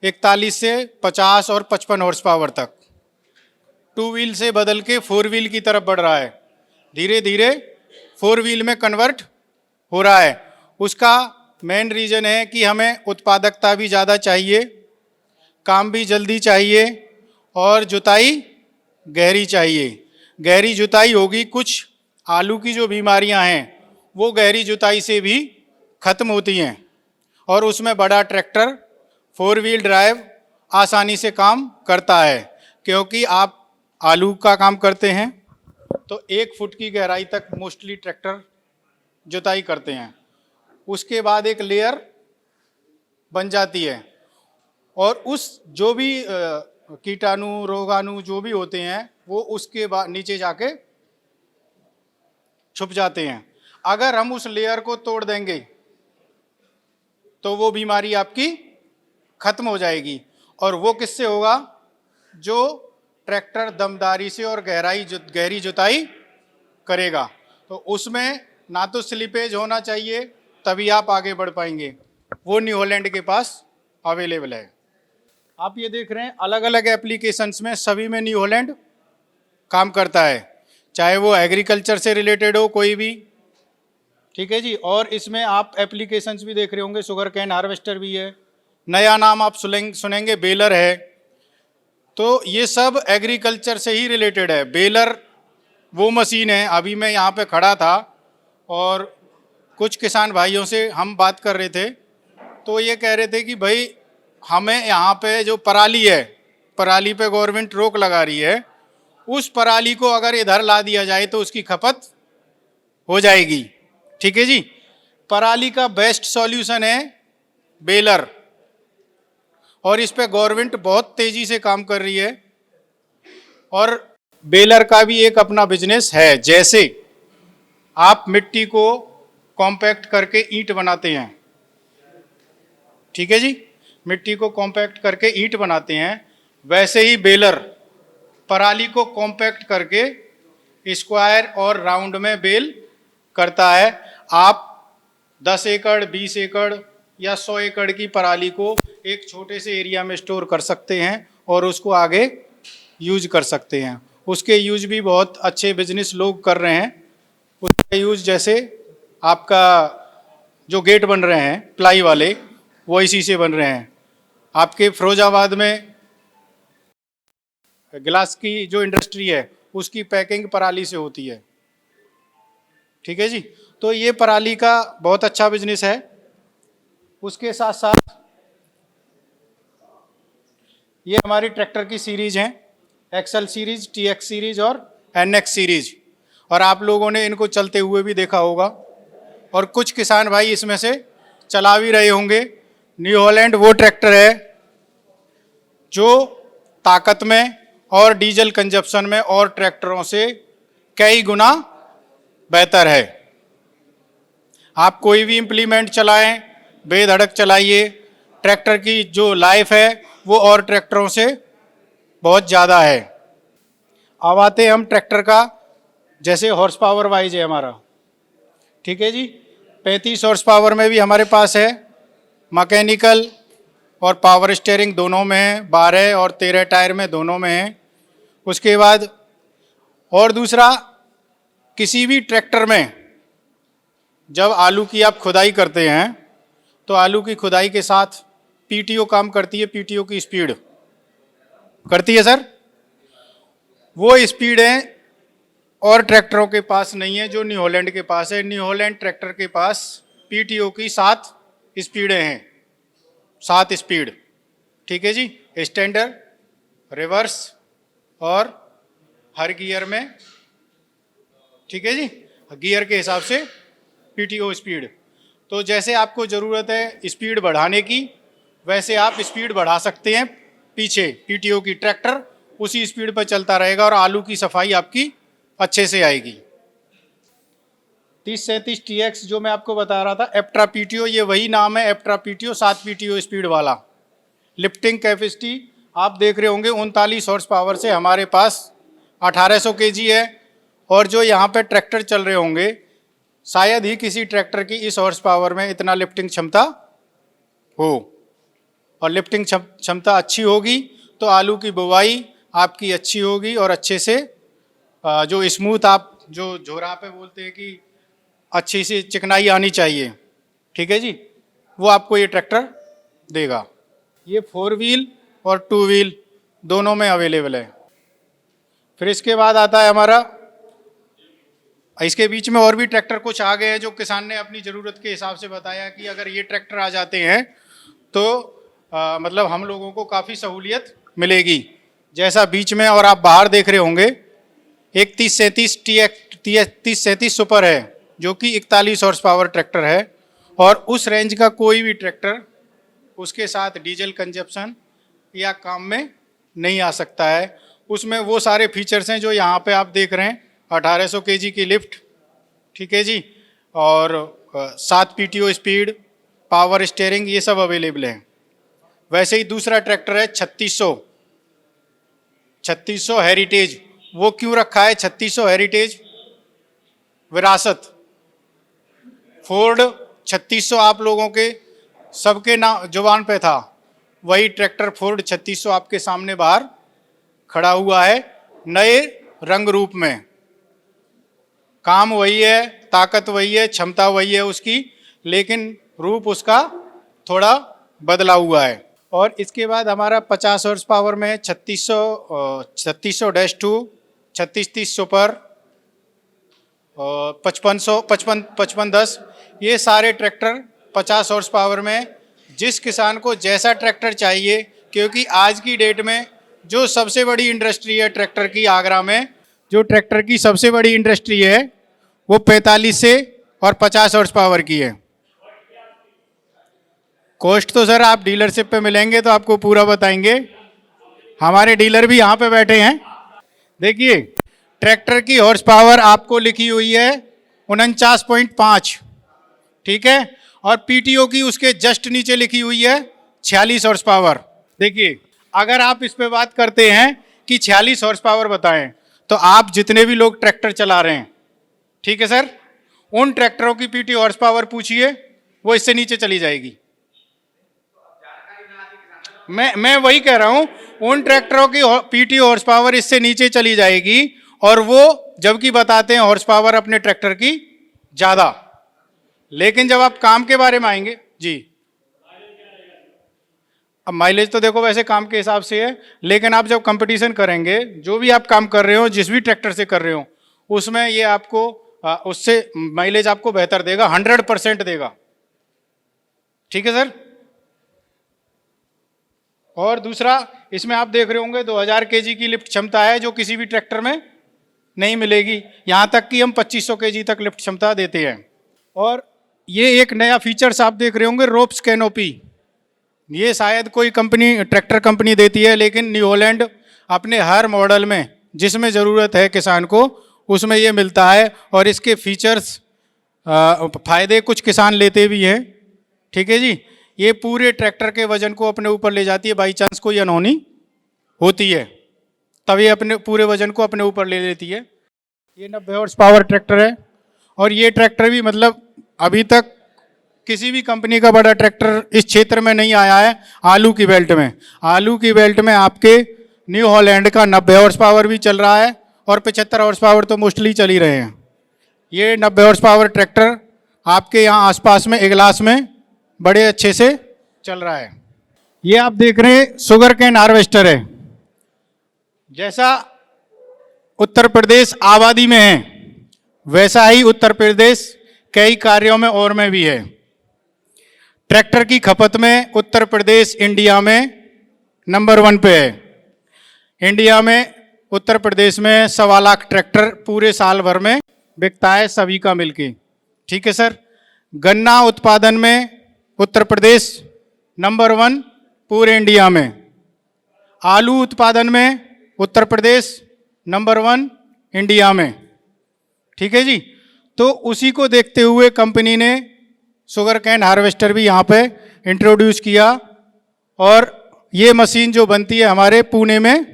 41 से 50 और 55 हॉर्स पावर तक। 2 व्हील से बदल के 4 व्हील की तरफ बढ़ रहा है, धीरे धीरे 4 व्हील में कन्वर्ट हो रहा है। उसका मेन रीज़न है कि हमें उत्पादकता भी ज़्यादा चाहिए, काम भी जल्दी चाहिए और जुताई गहरी चाहिए। गहरी जुताई होगी, कुछ आलू की जो बीमारियां हैं वो गहरी जुताई से भी ख़त्म होती हैं और उसमें बड़ा ट्रैक्टर 4 व्हील ड्राइव आसानी से काम करता है। क्योंकि आप आलू का काम करते हैं तो 1 फुट की गहराई तक मोस्टली ट्रैक्टर जुताई करते हैं। उसके बाद एक लेयर बन जाती है और उस जो भी कीटाणु रोगाणु जो भी होते हैं वो उसके बाद नीचे जाके छुप जाते हैं। अगर हम उस लेयर को तोड़ देंगे तो वो बीमारी आपकी खत्म हो जाएगी। और वो किससे होगा? जो ट्रैक्टर दमदारी से और गहरी जुताई करेगा। तो उसमें ना तो स्लिपेज होना चाहिए, तभी आप आगे बढ़ पाएंगे। वो न्यू हॉलैंड के पास अवेलेबल है। आप ये देख रहे हैं अलग अलग एप्लीकेशंस में सभी में न्यू हॉलैंड काम करता है, चाहे वो एग्रीकल्चर से रिलेटेड हो कोई भी, ठीक है जी। और इसमें आप एप्लीकेशंस भी देख रहे होंगे, शुगर कैन हार्वेस्टर भी है, नया नाम आप सुनेंगे बेलर है। तो ये सब एग्रीकल्चर से ही रिलेटेड है। बेलर वो मशीन है, अभी मैं यहाँ पे खड़ा था और कुछ किसान भाइयों से हम बात कर रहे थे तो ये कह रहे थे कि भाई हमें यहाँ पे जो पराली है, पराली पे गवर्नमेंट रोक लगा रही है, उस पराली को अगर इधर ला दिया जाए तो उसकी खपत हो जाएगी, ठीक है जी। पराली का बेस्ट सॉल्यूशन है बेलर और इस पे गवर्नमेंट बहुत तेजी से काम कर रही है। और बेलर का भी एक अपना बिजनेस है। जैसे आप मिट्टी को कॉम्पैक्ट करके ईंट बनाते हैं, ठीक है जी, मिट्टी को कॉम्पैक्ट करके ईंट बनाते हैं, वैसे ही बेलर पराली को कॉम्पैक्ट करके स्क्वायर और राउंड में बेल करता है। आप 10 एकड़ 20 एकड़ या 100 एकड़ की पराली को एक छोटे से एरिया में स्टोर कर सकते हैं और उसको आगे यूज कर सकते हैं। उसके यूज भी बहुत अच्छे बिजनेस लोग कर रहे हैं। उसका यूज जैसे आपका जो गेट बन रहे हैं प्लाई वाले, वो इसी से बन रहे हैं। आपके फिरोजाबाद में गिलास की जो इंडस्ट्री है उसकी पैकिंग पराली से होती है, ठीक है जी। तो ये पराली का बहुत अच्छा बिजनेस है। उसके साथ साथ ये हमारी ट्रैक्टर की सीरीज हैं, एक्सल सीरीज, TX सीरीज और NX सीरीज, और आप लोगों ने इनको चलते हुए भी देखा होगा और कुछ किसान भाई इसमें से चला भी रहे होंगे। न्यू हॉलैंड वो ट्रैक्टर है जो ताकत में और डीजल कंजप्शन में और ट्रैक्टरों से कई गुना बेहतर है। आप कोई भी इम्प्लीमेंट चलाएं, बेधड़क चलाइए, ट्रैक्टर की जो लाइफ है वो और ट्रैक्टरों से बहुत ज़्यादा है। अब आते हम ट्रैक्टर का, जैसे हॉर्स पावर वाइज है हमारा, ठीक है जी। 35 हॉर्स पावर में भी हमारे पास है, मैकेनिकल और पावर स्टीयरिंग दोनों में है, 12 और 13 टायर में दोनों में है। उसके बाद और दूसरा, किसी भी ट्रैक्टर में जब आलू की आप खुदाई करते हैं तो आलू की खुदाई के साथ PTO काम करती है। PTO की स्पीड करती है सर, वो स्पीड है और ट्रैक्टरों के पास नहीं है जो न्यू हॉलैंड के पास है। न्यू हॉलैंड ट्रैक्टर के पास PTO की 7 स्पीडें हैं, 7 स्पीड, ठीक है जी। स्टैंडर्ड, रिवर्स और हर गियर में, ठीक है जी, गियर के हिसाब से PTO स्पीड। तो जैसे आपको ज़रूरत है स्पीड बढ़ाने की, वैसे आप स्पीड बढ़ा सकते हैं। पीछे PTO की ट्रैक्टर उसी स्पीड पर चलता रहेगा और आलू की सफाई आपकी अच्छे से आएगी। 3037 TX जो मैं आपको बता रहा था, एप्ट्रा PTO, ये वही नाम है, एप्ट्रा PTO, 7 PTO स्पीड वाला। लिफ्टिंग कैपेसिटी आप देख रहे होंगे 39 हॉर्स पावर से हमारे पास 1800 केजी है। और जो यहाँ पे ट्रैक्टर चल रहे होंगे, शायद ही किसी ट्रैक्टर की इस हॉर्स पावर में इतना लिफ्टिंग क्षमता हो। और लिफ्टिंग क्षमता अच्छी होगी तो आलू की बुवाई आपकी अच्छी होगी और अच्छे से जो स्मूथ, आप जो झोरा पे बोलते हैं कि अच्छी सी चिकनाई आनी चाहिए, ठीक है जी, वो आपको ये ट्रैक्टर देगा। ये 4 व्हील और 2 व्हील दोनों में अवेलेबल है। फिर इसके बाद आता है हमारा, इसके बीच में और भी ट्रैक्टर कुछ आ गए हैं जो किसान ने अपनी ज़रूरत के हिसाब से बताया कि अगर ये ट्रैक्टर आ जाते हैं तो मतलब हम लोगों को काफ़ी सहूलियत मिलेगी। जैसा बीच में और आप बाहर देख रहे होंगे, एक 3037 सुपर है जो कि 41 हॉर्स पावर ट्रैक्टर है। और उस रेंज का कोई भी ट्रैक्टर उसके साथ डीजल कंजप्शन या काम में नहीं आ सकता है। उसमें वो सारे फीचर्स हैं जो यहाँ पे आप देख रहे हैं, 1800 केजी की लिफ्ट, ठीक है जी, और 7 PTO स्पीड, पावर स्टीयरिंग, ये सब अवेलेबल है। वैसे ही दूसरा ट्रैक्टर है 3600 हेरिटेज। वो क्यों रखा है 3600 हेरिटेज? विरासत। फोर्ड 3600 आप लोगों के सबके नाम जुबान पे था, वही ट्रैक्टर फोर्ड 3600 आपके सामने बाहर खड़ा हुआ है, नए रंग रूप में। काम वही है, ताकत वही है, क्षमता वही है उसकी, लेकिन रूप उसका थोड़ा बदला हुआ है। और इसके बाद हमारा 50 हॉर्स पावर में 3600-2, 3630 सुपर, 5510, ये सारे ट्रैक्टर 50 हॉर्स पावर में। जिस किसान को जैसा ट्रैक्टर चाहिए, क्योंकि आज की डेट में जो सबसे बड़ी इंडस्ट्री है ट्रैक्टर की, आगरा में जो ट्रैक्टर की सबसे बड़ी इंडस्ट्री है वो 45 से और 50 हॉर्स पावर की है। कॉस्ट तो सर आप डीलरशिप पे मिलेंगे तो आपको पूरा बताएंगे, हमारे डीलर भी यहाँ पे बैठे हैं। देखिए ट्रैक्टर की हॉर्स पावर आपको लिखी हुई है 49.5, ठीक है, और पीटीओ की उसके जस्ट नीचे लिखी हुई है 46 हॉर्स पावर। देखिए अगर आप इस पे बात करते हैं कि 46 हॉर्स पावर बताएं, तो आप जितने भी लोग ट्रैक्टर चला रहे हैं, ठीक है सर, उन ट्रैक्टरों की पीटी हॉर्स पावर पूछिए, वो इससे नीचे चली जाएगी। मैं वही कह रहा हूं, उन ट्रैक्टरों की पीटी हॉर्स पावर इससे नीचे चली जाएगी, और वो जबकि बताते हैं हॉर्स पावर अपने ट्रैक्टर की ज्यादा। लेकिन जब आप काम के बारे में आएंगे जी, अब माइलेज तो देखो वैसे काम के हिसाब से है, लेकिन आप जब कंपटीशन करेंगे, जो भी आप काम कर रहे हो, जिस भी ट्रैक्टर से कर रहे हो, उसमें ये आपको उससे माइलेज आपको बेहतर देगा, 100% देगा, ठीक है सर। और दूसरा, इसमें आप देख रहे होंगे 2000 केजी की लिफ्ट क्षमता है, जो किसी भी ट्रैक्टर में नहीं मिलेगी। यहाँ तक कि हम 2500 केजी तक लिफ्ट क्षमता देते हैं। और ये एक नया फीचर्स आप देख रहे होंगे, रोप्स कैनोपी। ये शायद कोई कंपनी, ट्रैक्टर कंपनी देती है, लेकिन न्यू हॉलैंड अपने हर मॉडल में जिसमें ज़रूरत है किसान को, उसमें ये मिलता है। और इसके फीचर्स फ़ायदे कुछ किसान लेते भी हैं, ठीक है जी। ये पूरे ट्रैक्टर के वजन को अपने ऊपर ले जाती है, बाई चांस कोई अनहोनी होती है तब ये अपने पूरे वजन को अपने ऊपर ले लेती है। ये 90 हॉर्स पावर ट्रैक्टर है, और ये ट्रैक्टर भी मतलब अभी तक किसी भी कंपनी का बड़ा ट्रैक्टर इस क्षेत्र में नहीं आया है। आलू की बेल्ट में, आलू की बेल्ट में आपके न्यू हॉलैंड का 90 हॉर्स पावर भी चल रहा है, और 75 हॉर्स पावर तो मोस्टली चल ही रहे हैं। ये 90 हॉर्स पावर ट्रैक्टर आपके यहाँ आसपास में इगलास में बड़े अच्छे से चल रहा है। ये आप देख रहे हैं शुगर कैन हार्वेस्टर है। जैसा उत्तर प्रदेश आबादी में है, वैसा ही उत्तर प्रदेश कई कार्यों में और में भी है। ट्रैक्टर की खपत में उत्तर प्रदेश इंडिया में नंबर 1 पे है। इंडिया में उत्तर प्रदेश में 1.25 लाख ट्रैक्टर पूरे साल भर में बिकता है, सभी का मिलके, ठीक है सर। गन्ना उत्पादन में उत्तर प्रदेश नंबर 1 पूरे इंडिया में। आलू उत्पादन में उत्तर प्रदेश नंबर 1 इंडिया में, ठीक है जी। तो उसी को देखते हुए कंपनी ने शुगर कैन हार्वेस्टर भी यहाँ पे इंट्रोड्यूस किया, और ये मशीन जो बनती है हमारे पुणे में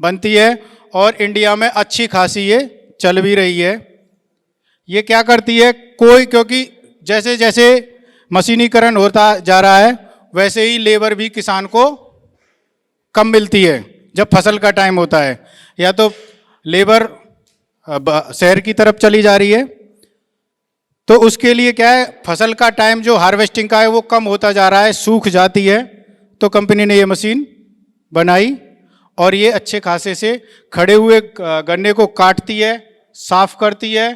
बनती है और इंडिया में अच्छी खासी ये चल भी रही है। ये क्या करती है, क्योंकि जैसे जैसे मशीनीकरण होता जा रहा है वैसे ही लेबर भी किसान को कम मिलती है। जब फसल का टाइम होता है या तो लेबर शहर की तरफ चली जा रही है, तो उसके लिए क्या है, फसल का टाइम जो हार्वेस्टिंग का है वो कम होता जा रहा है, सूख जाती है। तो कंपनी ने ये मशीन बनाई और ये अच्छे खासे से खड़े हुए गन्ने को काटती है, साफ करती है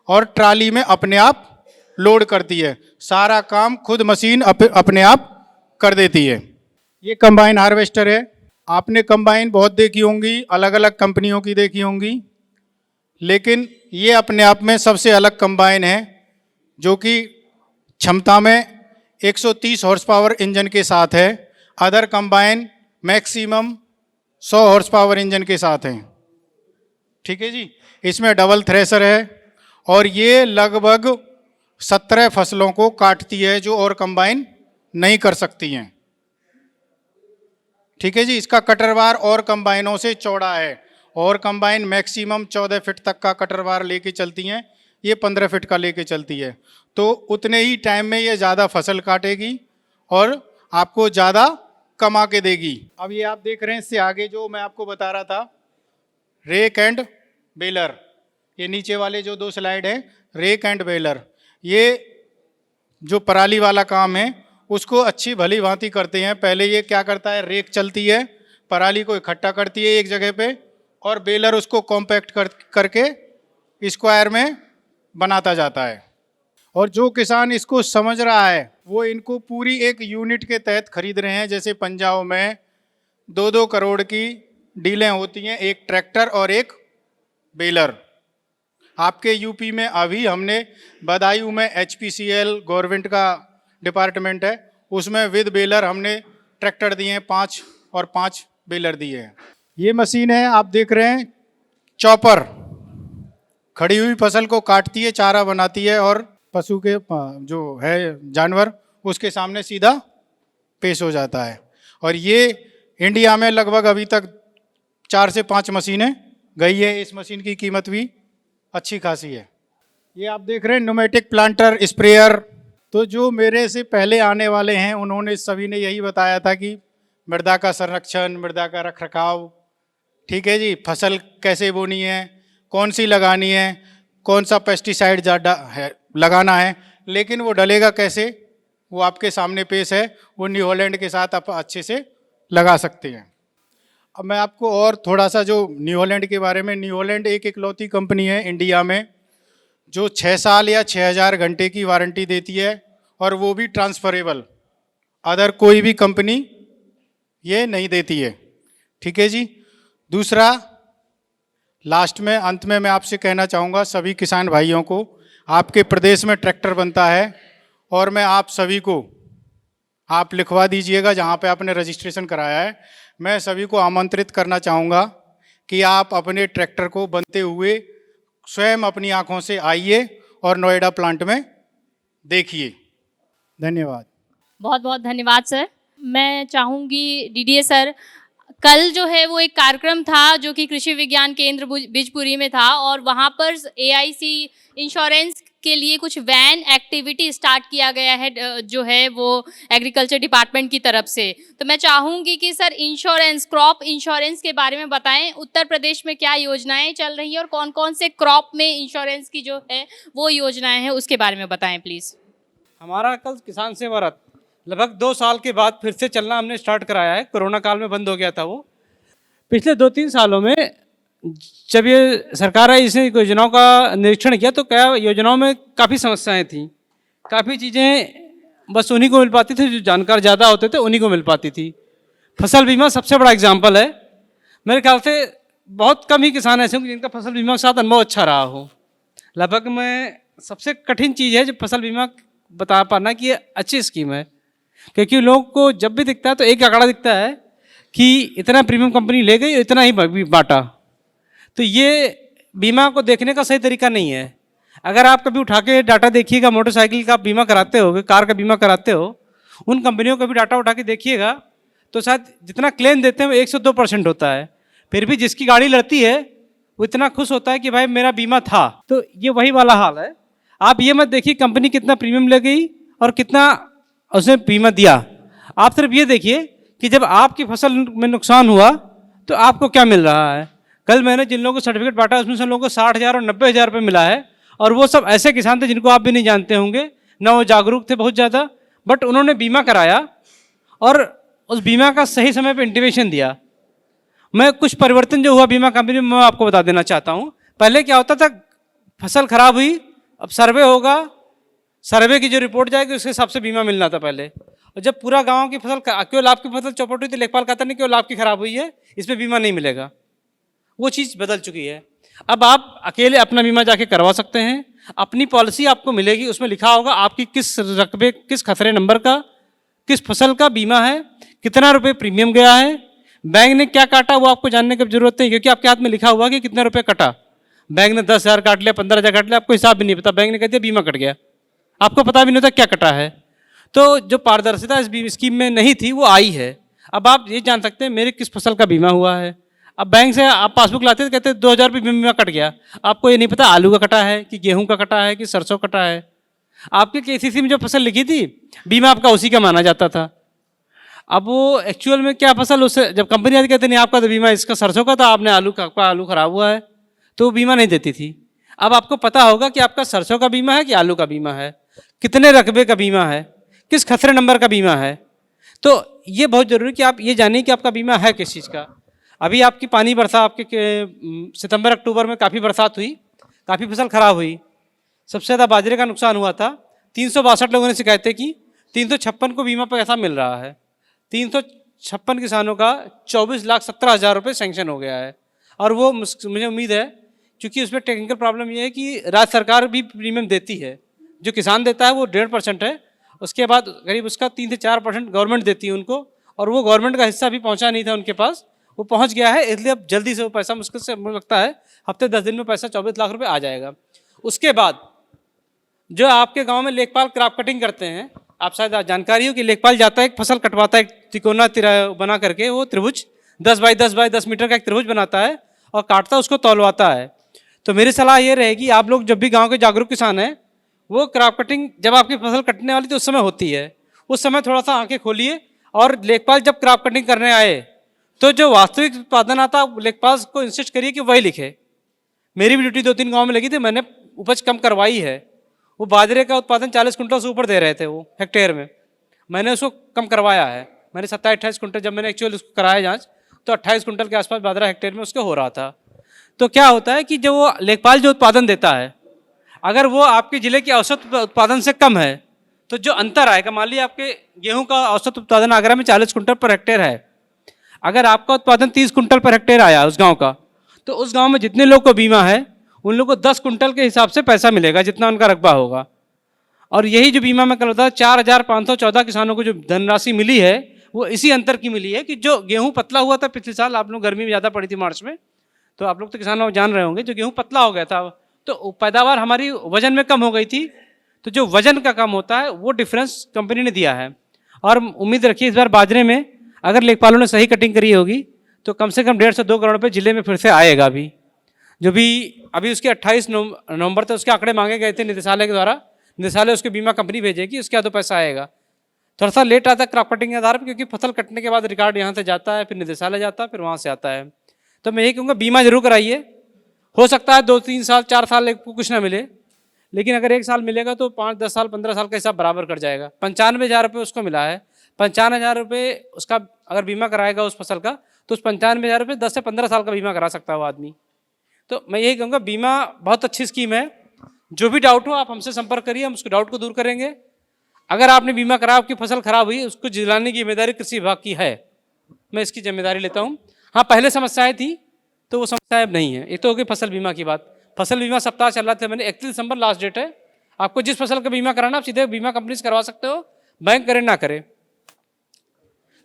और ट्राली में अपने आप लोड करती है। सारा काम खुद मशीन अपने आप कर देती है। ये कंबाइन हार्वेस्टर है। आपने कंबाइन बहुत देखी होंगी, अलग अलग कंपनियों की देखी होंगी, लेकिन ये अपने आप में सबसे अलग कंबाइन है जो कि क्षमता में 130 हॉर्स पावर इंजन के साथ है। Other combine maximum 100 horse power engine के साथ हैं। ठीक है जी। इसमें डबल थ्रेशर है और ये लगभग 17 फसलों को काटती है जो और कंबाइन नहीं कर सकती हैं। ठीक है जी। इसका कटरवार और कंबाइनों से चौड़ा है और कंबाइन मैक्सिमम 14 फीट तक का कटरवार लेके चलती हैं, ये 15 फीट का लेके चलती है। तो उतने ही टाइम में ये ज़्यादा फसल काटेगी और आपको ज़्यादा कमा के देगी। अब ये आप देख रहे हैं, इससे आगे जो मैं आपको बता रहा था, रेक एंड बेलर, ये नीचे वाले जो 2 स्लाइड हैं, रेक एंड बेलर, ये जो पराली वाला काम है उसको अच्छी भली भांति करते हैं। पहले ये क्या करता है, रेक चलती है, पराली को इकट्ठा करती है एक जगह पे और बेलर उसको कॉम्पैक्ट करके स्क्वायर में बनाता जाता है। और जो किसान इसको समझ रहा है वो इनको पूरी एक यूनिट के तहत खरीद रहे हैं। जैसे पंजाब में 2-2 करोड़ की डीलें होती हैं, एक ट्रैक्टर और एक बेलर। आपके यूपी में अभी हमने बदायूं में HPCL गवर्नमेंट का डिपार्टमेंट है, उसमें विद बेलर हमने ट्रैक्टर दिए हैं 5 और 5 बेलर दिए हैं। ये मशीन है, आप देख रहे हैं, चॉपर, खड़ी हुई फसल को काटती है, चारा बनाती है और पशु के जो है जानवर उसके सामने सीधा पेश हो जाता है। और ये इंडिया में लगभग अभी तक 4 से 5 मशीनें गई है। इस मशीन की कीमत भी अच्छी खासी है। ये आप देख रहे हैं न्यूमेटिक प्लांटर, स्प्रेयर। तो जो मेरे से पहले आने वाले हैं उन्होंने सभी ने यही बताया था कि मृदा का संरक्षण, मृदा का रखरखाव, ठीक है जी, फसल कैसे बोनी है, कौन सी लगानी है, कौन सा पेस्टिसाइड ज़्यादा है लगाना है, लेकिन वो डलेगा कैसे, वो आपके सामने पेश है। वो न्यू हॉलैंड के साथ आप अच्छे से लगा सकते हैं। अब मैं आपको और थोड़ा सा जो न्यू हॉलैंड के बारे में, न्यू हॉलैंड एक इकलौती कंपनी है इंडिया में जो 6 साल या 6000 घंटे की वारंटी देती है और वो भी ट्रांसफरेबल। अदर कोई भी कंपनी ये नहीं देती है। ठीक है जी। दूसरा, लास्ट में अंत में मैं आपसे कहना चाहूँगा सभी किसान भाइयों को, आपके प्रदेश में ट्रैक्टर बनता है और मैं आप सभी को, आप लिखवा दीजिएगा जहाँ पे आपने रजिस्ट्रेशन कराया है। मैं सभी को आमंत्रित करना चाहूँगा कि आप अपने ट्रैक्टर को बनते हुए स्वयं अपनी आँखों से आइए और नोएडा प्लांट में देखिए। धन्यवाद। बहुत बहुत धन्यवाद सर। मैं चाहूँगी डीडीए सर, कल जो है वो एक कार्यक्रम था जो कि कृषि विज्ञान केंद्र बिजपुरी में था और वहाँ पर AIC इंश्योरेंस के लिए कुछ वैन एक्टिविटी स्टार्ट किया गया है जो है वो एग्रीकल्चर डिपार्टमेंट की तरफ से। तो मैं चाहूँगी कि सर इंश्योरेंस, क्रॉप इंश्योरेंस के बारे में बताएं। उत्तर प्रदेश में क्या योजनाएं चल रही हैं और कौन कौन से क्रॉप में इंश्योरेंस की जो है वो योजनाएं हैं उसके बारे में बताएं प्लीज़। हमारा कल किसान सेवा रथ लगभग 2 साल के बाद फिर से चलना हमने स्टार्ट कराया है। कोरोना काल में बंद हो गया था वो। पिछले 2-3 सालों में जब ये सरकार आई, इसने योजनाओं का निरीक्षण किया तो क्या योजनाओं में काफ़ी समस्याएं थी, काफ़ी चीज़ें बस उन्हीं को मिल पाती थी, जो जानकार ज़्यादा होते थे उन्हीं को मिल पाती थी। फसल बीमा सबसे बड़ा एग्जाम्पल है। मेरे ख्याल से बहुत कम ही किसान ऐसे होंगे जिनका फसल बीमा के साथ अनुभव अच्छा रहा हो। लगभग में सबसे कठिन चीज़ है जो फसल बीमा बता पाना कि ये अच्छी स्कीम है, क्योंकि लोगों को जब भी दिखता है तो एक आंकड़ा दिखता है कि इतना प्रीमियम कंपनी ले गई, इतना ही बांटा। तो ये बीमा को देखने का सही तरीका नहीं है। अगर आप कभी उठा के डाटा देखिएगा, मोटरसाइकिल का बीमा कराते हो, कार का बीमा कराते हो, उन कंपनियों का भी डाटा उठा के देखिएगा तो शायद जितना क्लेम देते हैं वो 1 से 2% होता है। फिर भी जिसकी गाड़ी लड़ती है वो इतना खुश होता है कि भाई मेरा बीमा था। तो ये वही वाला हाल है। आप ये मत देखिए कंपनी कितना प्रीमियम ले गई और कितना उसने बीमा दिया। आप सिर्फ ये देखिए कि जब आपकी फसल में नुकसान हुआ तो आपको क्या मिल रहा है। कल मैंने जिन लोगों को सर्टिफिकेट बांटा उसमें से लोगों को 60,000 और 90,000 रुपये मिला है, और वो सब ऐसे किसान थे जिनको आप भी नहीं जानते होंगे, ना वो जागरूक थे बहुत ज़्यादा, बट उन्होंने बीमा कराया और उस बीमा का सही समय पर इंटीमेशन दिया। मैं कुछ परिवर्तन जो हुआ बीमा कंपनी में मैं आपको बता देना चाहता हूँ। पहले क्या होता था, फसल खराब हुई, अब सर्वे होगा, सर्वे की जो रिपोर्ट जाएगी उसके हिसाब से बीमा मिलना था पहले। और जब पूरा गांव की फसल केवल आपकी फसल चौपट हुई तो लेखपाल कहता नहीं केवल आपकी खराब हुई है, इसमें बीमा नहीं मिलेगा। वो चीज़ बदल चुकी है। अब आप अकेले अपना बीमा जाके करवा सकते हैं। अपनी पॉलिसी आपको मिलेगी, उसमें लिखा होगा आपकी किस रकबे, किस खतरे नंबर का, किस फसल का बीमा है, कितना रुपये प्रीमियम गया है, बैंक ने क्या काटा वो आपको जानने की जरूरत नहीं, क्योंकि आपके हाथ में लिखा हुआ कि कितने रुपये कटा। बैंक ने 10,000 काट लिया, 15,000 काट लिया, आपको हिसाब भी नहीं पता, बैंक ने कह दिया बीमा कट गया, आपको पता भी नहीं होता क्या कटा है। तो जो पारदर्शिता इस स्कीम में नहीं थी वो आई है। अब आप ये जान सकते हैं मेरे किस फसल का बीमा हुआ है। अब बैंक से आप पासबुक लाते तो कहते 2,000 रुपये बीमा कट गया, आपको ये नहीं पता आलू का कटा है कि गेहूं का कटा है कि सरसों कटा है। आपके केसीसी में जो फसल लिखी थी बीमा आपका उसी का माना जाता था। अब वो एक्चुअल में क्या फसल, उससे जब कंपनी आती कहते नहीं आपका तो बीमा इसका सरसों का था, आपने आपका आलू खराब हुआ है, तो वो बीमा नहीं देती थी। अब आपको पता होगा कि आपका सरसों का बीमा है कि आलू का बीमा है, कितने रकबे का बीमा है, किस खतरे नंबर का बीमा है। तो ये बहुत ज़रूरी कि आप ये जानिए कि आपका बीमा है किस चीज़ का। अभी आपकी पानी बरसा, आपके सितंबर अक्टूबर में काफ़ी बरसात हुई, काफ़ी फसल खराब हुई, सबसे ज़्यादा बाजरे का नुकसान हुआ था। 362 लोगों ने शिकायतें की, 356 को बीमा पैसा मिल रहा है। 356 किसानों का 24,17,000 रुपये सेंक्शन हो गया है। और वो मुझे उम्मीद है, क्योंकि उसमें टेक्निकल प्रॉब्लम ये है कि राज्य सरकार भी प्रीमियम देती है, जो किसान देता है वो 1.5% है, उसके बाद करीब उसका 3 से 4% गवर्नमेंट देती है उनको, और वो गवर्नमेंट का हिस्सा भी पहुंचा नहीं था उनके पास, वो पहुंच गया है, इसलिए अब जल्दी से वो पैसा मुश्किल से मुझे लगता है हफ्ते 10 दिन में पैसा 24 लाख रुपए आ जाएगा। उसके बाद जो आपके गांव में लेखपाल क्रॉप कटिंग करते हैं, आप शायद जानकारी हो कि लेखपाल जाता है, एक फसल कटवाता है, एक तिकोना बना करके वो त्रिभुज 10 बाई 10 बाई 10 मीटर का एक त्रिभुज बनाता है और काटता है, उसको तौलवाता है। तो मेरी सलाह ये रहेगी, आप लोग जब भी गाँव के जागरूक किसान हैं, वो क्रॉप कटिंग जब आपकी फसल कटने वाली तो उस समय होती है, उस समय थोड़ा सा आंखें खोलिए, और लेखपाल जब क्रॉप कटिंग करने आए तो जो वास्तविक उत्पादन आता लेखपाल को इंसिस्ट करिए कि वही लिखे। मेरी भी ड्यूटी 2-3 गांव में लगी थी, मैंने उपज कम करवाई है। वो बाजरे का उत्पादन 40 कुंटल से ऊपर दे रहे थे वो हेक्टेयर में, मैंने उसको कम करवाया है। मैंने 27-28 कुंटल, जब मैंने एक्चुअली उसको कराया जाँच तो 28 कुंटल के आसपास बाजरा हेक्टेयर में उसका हो रहा था। तो क्या होता है कि जो वो लेखपाल जो उत्पादन देता है, अगर वो आपके ज़िले के औसत उत्पादन से कम है तो जो अंतर आएगा, मान लीजिए आपके गेहूं का औसत उत्पादन आगरा में 40 कुंटल पर हेक्टेयर है, अगर आपका उत्पादन 30 कुंटल पर हेक्टेयर आया उस गांव का, तो उस गांव में जितने लोग को बीमा है उन लोगों को 10 कुंटल के हिसाब से पैसा मिलेगा, जितना उनका रकबा होगा। और यही जो बीमा में कल होता है, 4,514 किसानों को जो धनराशि मिली है वो इसी अंतर की मिली है कि जो गेहूँ पतला हुआ था पिछले साल, आप लोग गर्मी में ज़्यादा पड़ी थी मार्च में, तो आप लोग तो किसान लोग जान रहे होंगे, जो गेहूँ पतला हो गया था तो पैदावार हमारी वजन में कम हो गई थी। तो जो वजन का कम होता है वो डिफरेंस कंपनी ने दिया है। और उम्मीद रखिए इस बार बाजरे में अगर लेखपालों ने सही कटिंग करी होगी तो कम से कम 1.5 से 2 करोड़ रुपये जिले में फिर से आएगा। भी जो भी अभी उसके 28 नवंबर तक उसके आंकड़े मांगे गए थे निदेशालय के द्वारा, निदेशालय उसके बीमा कंपनी भेजेगी, उसके बाद तो पैसा आएगा। थोड़ा सा लेट आता है क्रॉप कटिंग के आधार पर, क्योंकि फसल कटने के बाद रिकॉर्ड यहाँ से जाता है, फिर निदेशालय जाता है, फिर वहाँ से आता है। तो मैं यही कहूँगा बीमा जरूर कराइए। हो सकता है 2-3 साल 4 साल को कुछ ना मिले, लेकिन अगर 1 साल मिलेगा तो 5-10 साल 15 साल का हिसाब बराबर कर जाएगा। 95,000 रुपये उसको मिला है, 95,000 रुपये उसका अगर बीमा कराएगा उस फसल का, तो उस 95,000 रुपये 10 से 15 साल का बीमा करा सकता है वो आदमी। तो मैं यही कहूँगा बीमा बहुत अच्छी स्कीम है। जो भी डाउट हो आप हमसे संपर्क करिए, हम उसको डाउट को दूर करेंगे। अगर आपने बीमा कराया, आपकी फसल खराब हुई, उसको जिलाने की जिम्मेदारी कृषि विभाग की है, मैं इसकी जिम्मेदारी लेता हूँ। हाँ, पहले समस्याएँ थी तो वो समस्याएं अब नहीं है। एक तो हो गई फसल बीमा की बात। फसल बीमा सप्ताह चल रहा था, मैंने 31 दिसंबर लास्ट डेट है। आपको जिस फसल का बीमा कराना आप सीधे बीमा कंपनी से करवा सकते हो, बैंक करे ना करे।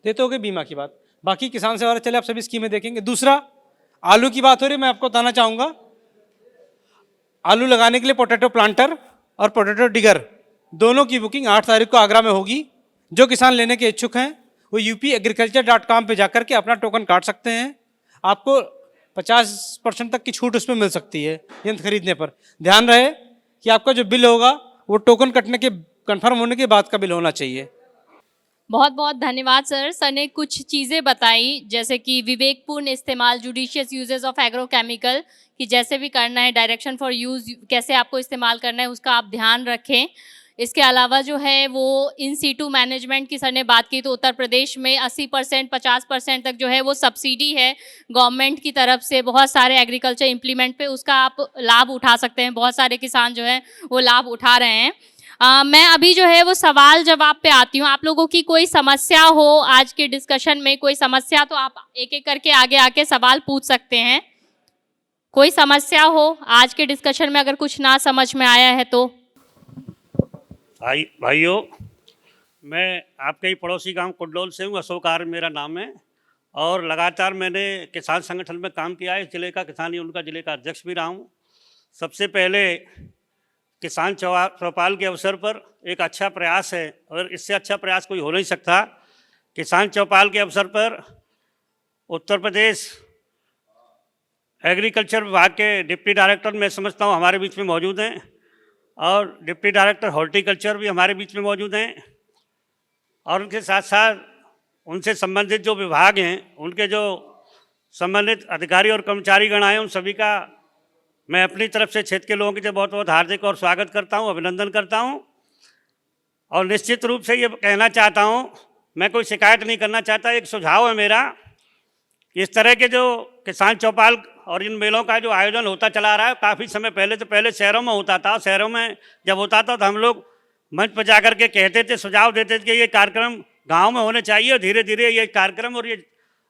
ये तो हो गई बीमा की बात। बाकी किसान सेवा चले आप सभी स्कीमें देखेंगे। दूसरा, आलू की बात हो रही, मैं आपको बताना चाहूँगा, आलू लगाने के लिए पोटैटो प्लांटर और पोटैटो डिगर दोनों की बुकिंग 8 तारीख को आगरा में होगी। जो किसान लेने के इच्छुक हैं वो UP-agriculture.com पे जाकर के अपना टोकन काट सकते हैं। आपको 50% तक की छूट उसमें मिल सकती है यंत्र खरीदने पर। ध्यान रहे कि आपका जो बिल होगा वो टोकन कटने के कंफर्म होने के बाद का बिल होना चाहिए। बहुत बहुत धन्यवाद सर। सर ने कुछ चीज़ें बताई जैसे कि विवेकपूर्ण इस्तेमाल, जुडिशियस यूजेस ऑफ एग्रोकेमिकल, कि जैसे भी करना है डायरेक्शन फॉर यूज़ कैसे आपको इस्तेमाल करना है उसका आप ध्यान रखें। इसके अलावा जो है वो इन सीटू मैनेजमेंट की सर ने बात की, तो उत्तर प्रदेश में 80% 50% तक जो है वो सब्सिडी है गवर्नमेंट की तरफ से बहुत सारे एग्रीकल्चर इम्प्लीमेंट पे, उसका आप लाभ उठा सकते हैं। बहुत सारे किसान जो है वो लाभ उठा रहे हैं। मैं अभी जो है वो सवाल जवाब पे आती हूँ। आप लोगों की कोई समस्या हो आज के डिस्कशन में, कोई समस्या, तो आप एक एक करके आगे आके सवाल पूछ सकते हैं। कोई समस्या हो आज के डिस्कशन में, अगर कुछ ना समझ में आया है तो। भाइयों, मैं आपके ही पड़ोसी गांव कुंडोल से हूँ, अशोक आर्य मेरा नाम है, और लगातार मैंने किसान संगठन में काम किया है। इस जिले का किसान यूनियन का जिले का अध्यक्ष भी रहा हूँ। सबसे पहले किसान चौपाल के अवसर पर एक अच्छा प्रयास है, और इससे अच्छा प्रयास कोई हो नहीं सकता। किसान चौपाल के अवसर पर उत्तर प्रदेश एग्रीकल्चर विभाग के डिप्टी डायरेक्टर मैं समझता हूँ हमारे बीच में मौजूद हैं, और डिप्टी डायरेक्टर हॉर्टिकल्चर भी हमारे बीच में मौजूद हैं, और उनके साथ साथ उनसे संबंधित जो विभाग हैं उनके जो संबंधित अधिकारी और कर्मचारीगण आए, उन सभी का मैं अपनी तरफ से क्षेत्र के लोगों की बहुत बहुत हार्दिक और स्वागत करता हूं, अभिनंदन करता हूं। और निश्चित रूप से ये कहना चाहता हूं, मैं कोई शिकायत नहीं करना चाहता, एक सुझाव है मेरा। इस तरह के जो किसान चौपाल और इन मेलों का जो आयोजन होता चला रहा है, काफ़ी समय पहले तो पहले शहरों में होता था। शहरों में जब होता था तो हम लोग मंच पर जा कर के कहते थे, सुझाव देते थे कि ये कार्यक्रम गाँव में होने चाहिए, और धीरे धीरे ये कार्यक्रम और ये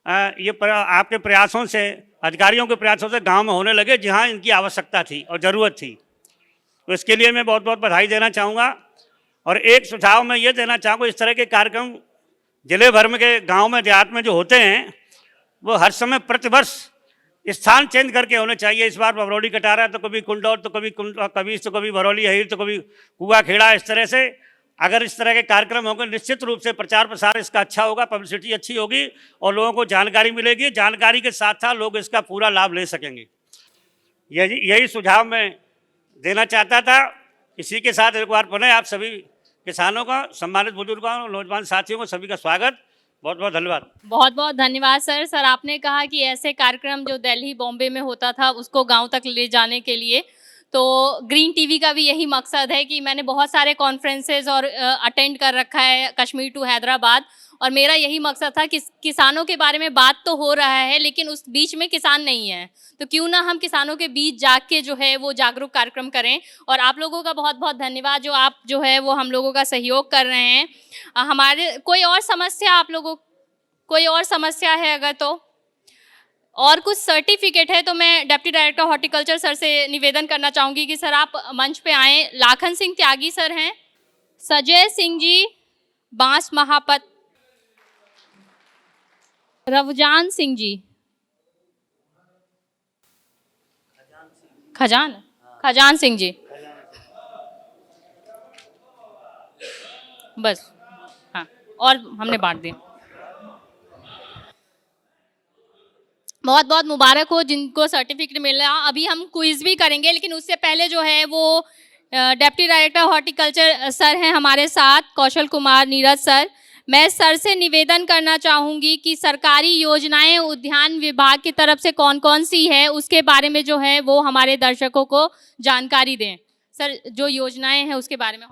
आपके प्रयासों से, अधिकारियों के प्रयासों से गांव में होने लगे, जहां इनकी आवश्यकता थी और ज़रूरत थी। तो इसके लिए मैं बहुत बहुत बधाई देना चाहूँगा। और एक सुझाव मैं ये देना चाहूँगा, इस तरह के कार्यक्रम जिले भर में के गाँव में देहात में जो होते हैं वो हर समय प्रतिवर्ष स्थान चेंज करके होने चाहिए। इस बार भरौली कटारा है तो कभी कुंडौर, तो कभी भरौली हहीर, तो कभी कुआ खेड़ा। इस तरह से अगर इस तरह के कार्यक्रम होंगे, निश्चित रूप से प्रचार प्रसार इसका अच्छा होगा, पब्लिसिटी अच्छी होगी और लोगों को जानकारी मिलेगी। जानकारी के साथ साथ लोग इसका पूरा लाभ ले सकेंगे। यही सुझाव मैं देना चाहता था। इसी के साथ एक बार पुनः आप सभी किसानों का, सम्मानित बुजुर्गों और नौजवान साथियों को सभी का स्वागत। बहुत बहुत धन्यवाद। बहुत बहुत धन्यवाद सर। सर आपने कहा कि ऐसे कार्यक्रम जो दिल्ली बॉम्बे में होता था उसको गांव तक ले जाने के लिए, तो ग्रीन टीवी का भी यही मकसद है कि मैंने बहुत सारे कॉन्फ्रेंसेज और अटेंड कर रखा है, कश्मीर टू हैदराबाद, और मेरा यही मकसद था कि किसानों के बारे में बात तो हो रहा है लेकिन उस बीच में किसान नहीं है, तो क्यों ना हम किसानों के बीच जाके जो है वो जागरूक कार्यक्रम करें। और आप लोगों का बहुत बहुत धन्यवाद जो आप जो है वो हम लोगों का सहयोग कर रहे हैं। हमारे कोई और समस्या, आप लोगों कोई और समस्या है अगर तो, और कुछ सर्टिफिकेट है तो मैं डिप्टी डायरेक्टर हॉर्टिकल्चर सर से निवेदन करना चाहूँगी कि सर आप मंच पे आएँ। लाखन सिंह त्यागी सर हैं, सजय सिंह जी बांस महापत, रवजान सिंह जी, खजान सिंह जी, बस हाँ, और हमने बांट दी। बहुत बहुत मुबारक हो जिनको सर्टिफिकेट मिला। अभी हम क्विज भी करेंगे, लेकिन उससे पहले जो है वो डिप्टी डायरेक्टर हॉर्टिकल्चर सर हैं हमारे साथ, कौशल कुमार नीरज सर। मैं सर से निवेदन करना चाहूँगी कि सरकारी योजनाएं उद्यान विभाग की तरफ से कौन कौन सी है उसके बारे में जो है वो हमारे दर्शकों को जानकारी दें। सर जो योजनाएं हैं उसके बारे में।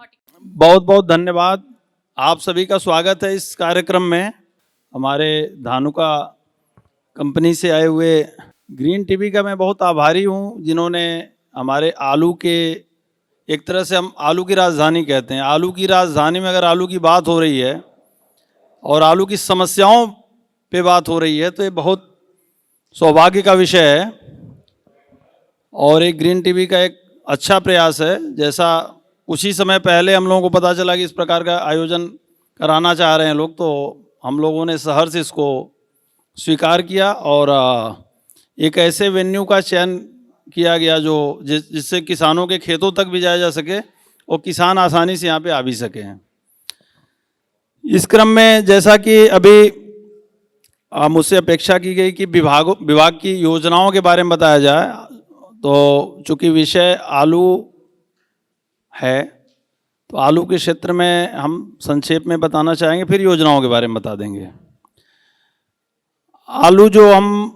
बहुत बहुत धन्यवाद। आप सभी का स्वागत है इस कार्यक्रम में। हमारे धानुका कंपनी से आए हुए ग्रीन टीवी का मैं बहुत आभारी हूँ, जिन्होंने हमारे आलू के, एक तरह से हम आलू की राजधानी कहते हैं, आलू की राजधानी में अगर आलू की बात हो रही है और आलू की समस्याओं पे बात हो रही है तो ये बहुत सौभाग्य का विषय है और एक ग्रीन टीवी का एक अच्छा प्रयास है। जैसा कुछ ही समय पहले हम लोगों को पता चला कि इस प्रकार का आयोजन कराना चाह रहे हैं लोग, तो हम लोगों ने सहर्ष से इसको स्वीकार किया और एक ऐसे वेन्यू का चयन किया गया जो जिससे किसानों के खेतों तक भी जाया जा सके और किसान आसानी से यहाँ पे आ भी सके हैं। इस क्रम में जैसा कि अभी मुझसे अपेक्षा की गई कि विभाग की योजनाओं के बारे में बताया जाए, तो चूंकि विषय आलू है तो आलू के क्षेत्र में हम संक्षेप में बताना चाहेंगे, फिर योजनाओं के बारे में बता देंगे। आलू जो हम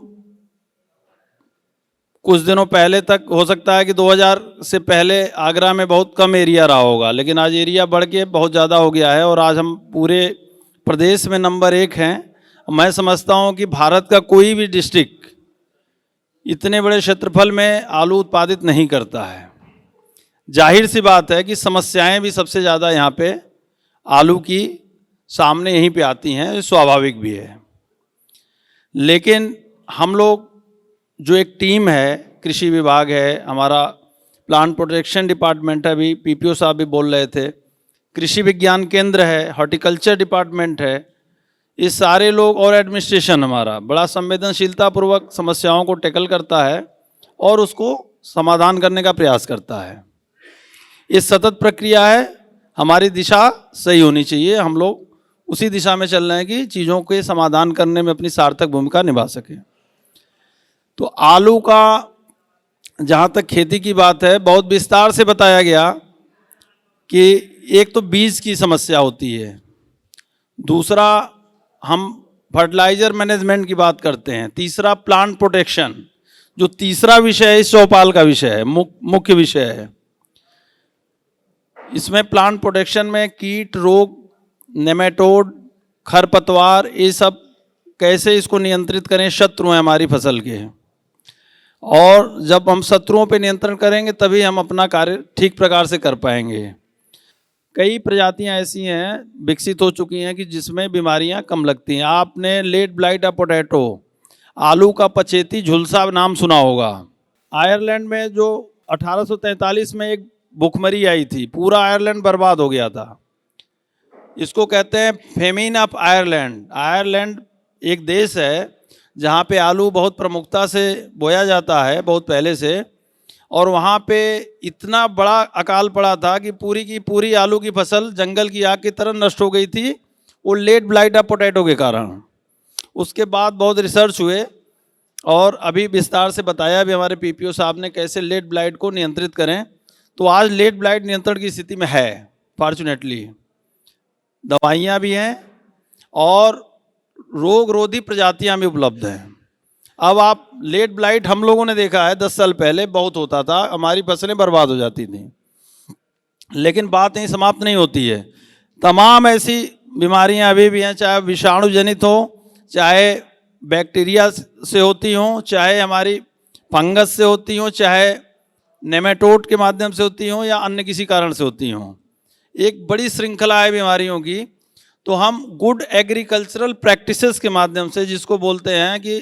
कुछ दिनों पहले तक, हो सकता है कि 2000 से पहले आगरा में बहुत कम एरिया रहा होगा, लेकिन आज एरिया बढ़ के बहुत ज़्यादा हो गया है और आज हम पूरे प्रदेश में नंबर 1 हैं। मैं समझता हूं कि भारत का कोई भी डिस्ट्रिक्ट इतने बड़े क्षेत्रफल में आलू उत्पादित नहीं करता है। जाहिर सी बात है कि समस्याएं भी सबसे ज़्यादा यहाँ पे आलू की सामने यहीं पे आती हैं, ये स्वाभाविक भी है। लेकिन हम लोग जो एक टीम है, कृषि विभाग है, हमारा प्लांट प्रोटेक्शन डिपार्टमेंट है, अभी पीपीओ साहब भी बोल रहे थे, कृषि विज्ञान केंद्र है, हॉर्टिकल्चर डिपार्टमेंट है, ये सारे लोग और एडमिनिस्ट्रेशन हमारा बड़ा संवेदनशीलतापूर्वक समस्याओं को टैकल करता है और उसको समाधान करने का प्रयास करता है। ये सतत प्रक्रिया है, हमारी दिशा सही होनी चाहिए, हम लोग उसी दिशा में चल रहे हैं कि चीज़ों के समाधान करने में अपनी सार्थक भूमिका निभा सकें। तो आलू का जहाँ तक खेती की बात है, बहुत विस्तार से बताया गया कि एक तो बीज की समस्या होती है, दूसरा हम फर्टिलाइजर मैनेजमेंट की बात करते हैं, तीसरा प्लांट प्रोटेक्शन, जो तीसरा विषय है इस चौपाल का विषय है, मुख्य विषय है। इसमें प्लांट प्रोटेक्शन में कीट, रोग, नेमेटोड, खरपतवार, ये सब कैसे इसको नियंत्रित करें, शत्रु हैं हमारी फसल के, और जब हम शत्रुओं पे नियंत्रण करेंगे तभी हम अपना कार्य ठीक प्रकार से कर पाएंगे। कई प्रजातियां ऐसी हैं विकसित हो चुकी हैं कि जिसमें बीमारियां कम लगती हैं। आपने लेट ब्लाइट ऑफ पोटैटो, आलू का पचेती झुलसा नाम सुना होगा। आयरलैंड में जो 1843 में एक भुखमरी आई थी, पूरा आयरलैंड बर्बाद हो गया था। इसको कहते हैं फेमिन ऑफ आयरलैंड। आयरलैंड एक देश है जहाँ पे आलू बहुत प्रमुखता से बोया जाता है बहुत पहले से, और वहाँ पे इतना बड़ा अकाल पड़ा था कि पूरी की पूरी आलू की फसल जंगल की आग की तरह नष्ट हो गई थी, वो लेट ब्लाइट ऑफ पोटैटो के कारण। उसके बाद बहुत रिसर्च हुए और अभी विस्तार से बताया भी हमारे पीपीओ साहब ने कैसे लेट ब्लाइट को नियंत्रित करें। तो आज लेट ब्लाइट नियंत्रण की स्थिति में है, फॉर्चुनेटली दवाइयाँ भी हैं और रोग रोधी प्रजातियाँ भी उपलब्ध हैं। अब आप लेट ब्लाइट हम लोगों ने देखा है 10 साल पहले बहुत होता था, हमारी फसलें बर्बाद हो जाती थी, लेकिन बात यहीं समाप्त नहीं होती है। तमाम ऐसी बीमारियां अभी भी हैं, चाहे विषाणु जनित हो, चाहे बैक्टीरिया से होती हों, चाहे हमारी फंगस से होती हों, चाहे नेमेटोड के माध्यम से होती हों या अन्य किसी कारण से होती हों। एक बड़ी श्रृंखला है बीमारियों की। तो हम गुड एग्रीकल्चरल प्रैक्टिसेस के माध्यम से, जिसको बोलते हैं कि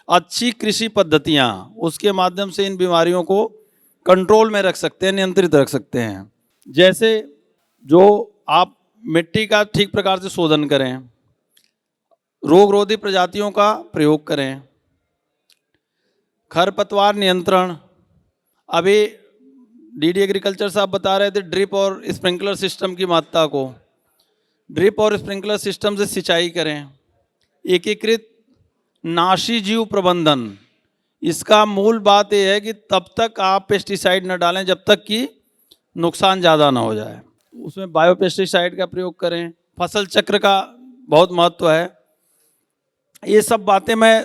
अच्छी कृषि पद्धतियाँ, उसके माध्यम से इन बीमारियों को कंट्रोल में रख सकते हैं, नियंत्रित रख सकते हैं। जैसे जो आप मिट्टी का ठीक प्रकार से शोधन करें, रोग रोधी प्रजातियों का प्रयोग करें, खरपतवार नियंत्रण, अभी डीडी एग्रीकल्चर साहब बता रहे थे ड्रिप और स्प्रिंकलर सिस्टम की महत्ता को। ड्रिप और स्प्रिंकलर सिस्टम से सिंचाई करें। एकीकृत नाशी जीव प्रबंधन, इसका मूल बात यह है कि तब तक आप पेस्टिसाइड न डालें जब तक कि नुकसान ज़्यादा ना हो जाए। उसमें बायोपेस्टिसाइड का प्रयोग करें। फसल चक्र का बहुत महत्व है। ये सब बातें मैं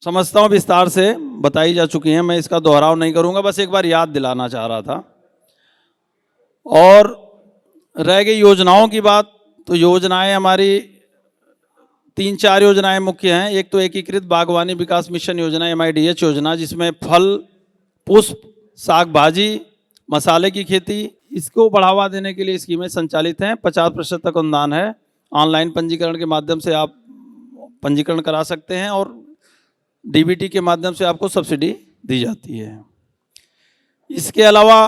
समझता हूँ विस्तार से बताई जा चुकी हैं, मैं इसका दोहराव नहीं करूँगा, बस एक बार याद दिलाना चाह रहा था। और रह गई योजनाओं की बात, तो योजनाएं हमारी 3-4 योजनाएं मुख्य हैं। एक तो एकीकृत बागवानी विकास मिशन योजना, MIDH योजना, जिसमें फल, पुष्प, साग भाजी, मसाले की खेती, इसको बढ़ावा देने के लिए स्कीमें संचालित हैं। 50% तक अनुदान है। ऑनलाइन पंजीकरण के माध्यम से आप पंजीकरण करा सकते हैं और DBT के माध्यम से आपको सब्सिडी दी जाती है। इसके अलावा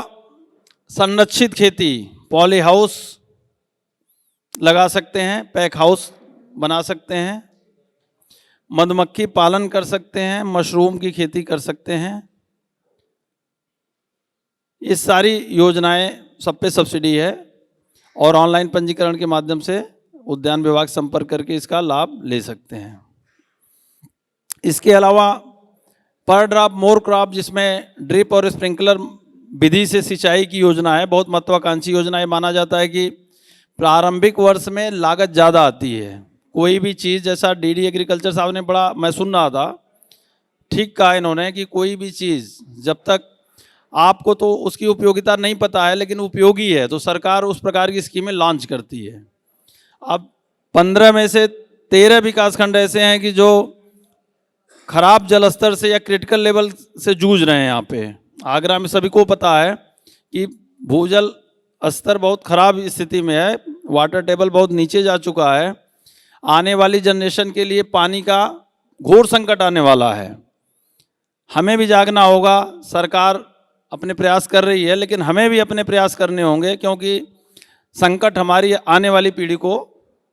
संरक्षित खेती, पॉली हाउस लगा सकते हैं, पैक हाउस बना सकते हैं, मधुमक्खी पालन कर सकते हैं, मशरूम की खेती कर सकते हैं। ये सारी योजनाएं सब पे सब्सिडी है और ऑनलाइन पंजीकरण के माध्यम से उद्यान विभाग संपर्क करके इसका लाभ ले सकते हैं। इसके अलावा पर ड्रॉप मोर क्रॉप, जिसमें ड्रिप और स्प्रिंकलर विधि से सिंचाई की योजना है, बहुत महत्वाकांक्षी योजना है। माना जाता है कि प्रारंभिक वर्ष में लागत ज़्यादा आती है। कोई भी चीज़, जैसा डीडी एग्रीकल्चर साहब ने बड़ा, मैं सुन रहा था, ठीक कहा इन्होंने कि कोई भी चीज़ जब तक आपको तो उसकी उपयोगिता नहीं पता है लेकिन उपयोगी है तो सरकार उस प्रकार की स्कीमें लॉन्च करती है। अब 15 में से 13 विकासखंड ऐसे हैं कि जो खराब जल स्तर से या क्रिटिकल लेवल से जूझ रहे हैं। यहाँ पे आगरा में सभी को पता है कि भूजल स्तर बहुत खराब स्थिति में है, वाटर टेबल बहुत नीचे जा चुका है। आने वाली जनरेशन के लिए पानी का घोर संकट आने वाला है। हमें भी जागना होगा। सरकार अपने प्रयास कर रही है लेकिन हमें भी अपने प्रयास करने होंगे, क्योंकि संकट हमारी आने वाली पीढ़ी को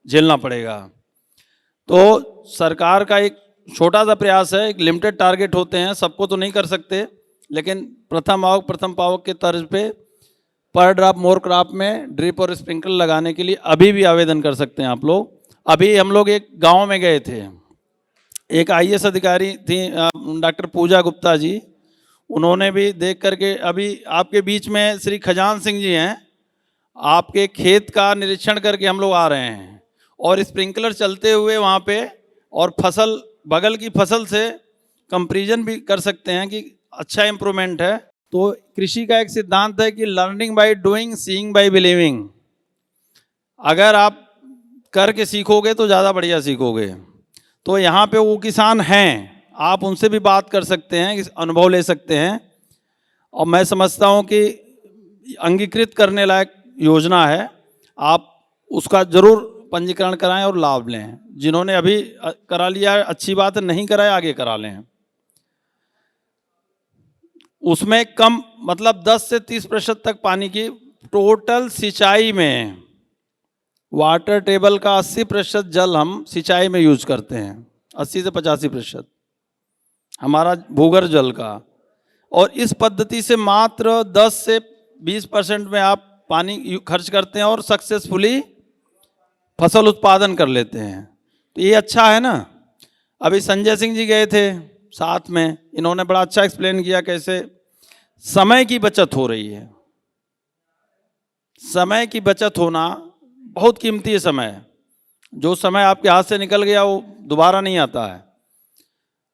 झेलना पड़ेगा। तो सरकार का एक छोटा सा प्रयास है, एक लिमिटेड टारगेट होते हैं, सबको तो नहीं कर सकते, लेकिन प्रथम आवक प्रथम पावक के तर्ज पे पर ड्रॉप मोर क्रॉप में ड्रिप और स्प्रिंकलर लगाने के लिए अभी भी आवेदन कर सकते हैं आप लोग। अभी हम लोग एक गांव में गए थे, एक IAS अधिकारी थी डॉक्टर पूजा गुप्ता जी, उन्होंने भी देख करके, अभी आपके बीच में श्री खजान सिंह जी हैं, आपके खेत का निरीक्षण करके हम लोग आ रहे हैं और स्प्रिंकलर चलते हुए वहाँ पे, और फसल बगल की फसल से कंपैरिजन भी कर सकते हैं कि अच्छा इम्प्रूवमेंट है। तो कृषि का एक सिद्धांत है कि learning by doing, seeing bye believing. अगर आप करके सीखोगे तो ज़्यादा बढ़िया सीखोगे। तो यहाँ पे वो किसान हैं, आप उनसे भी बात कर सकते हैं, अनुभव ले सकते हैं। और मैं समझता हूँ कि अंगीकृत करने लायक योजना है, आप उसका ज़रूर पंजीकरण कराएं और लाभ लें। जिन्होंने अभी करा लिया है अच्छी बात है, नहीं कराए आगे करा लें। उसमें कम मतलब 10 से 30% तक पानी की टोटल सिंचाई में, वाटर टेबल का 80% जल हम सिंचाई में यूज करते हैं, 80 से 85% हमारा भूगर्भ जल का। और इस पद्धति से मात्र 10 से 20% में आप पानी खर्च करते हैं और सक्सेसफुली फसल उत्पादन कर लेते हैं। तो ये अच्छा है ना। अभी संजय सिंह जी गए थे साथ में, इन्होंने बड़ा अच्छा एक्सप्लेन किया कैसे समय की बचत हो रही है। समय की बचत होना बहुत कीमती है। समय, जो समय आपके हाथ से निकल गया वो दोबारा नहीं आता है।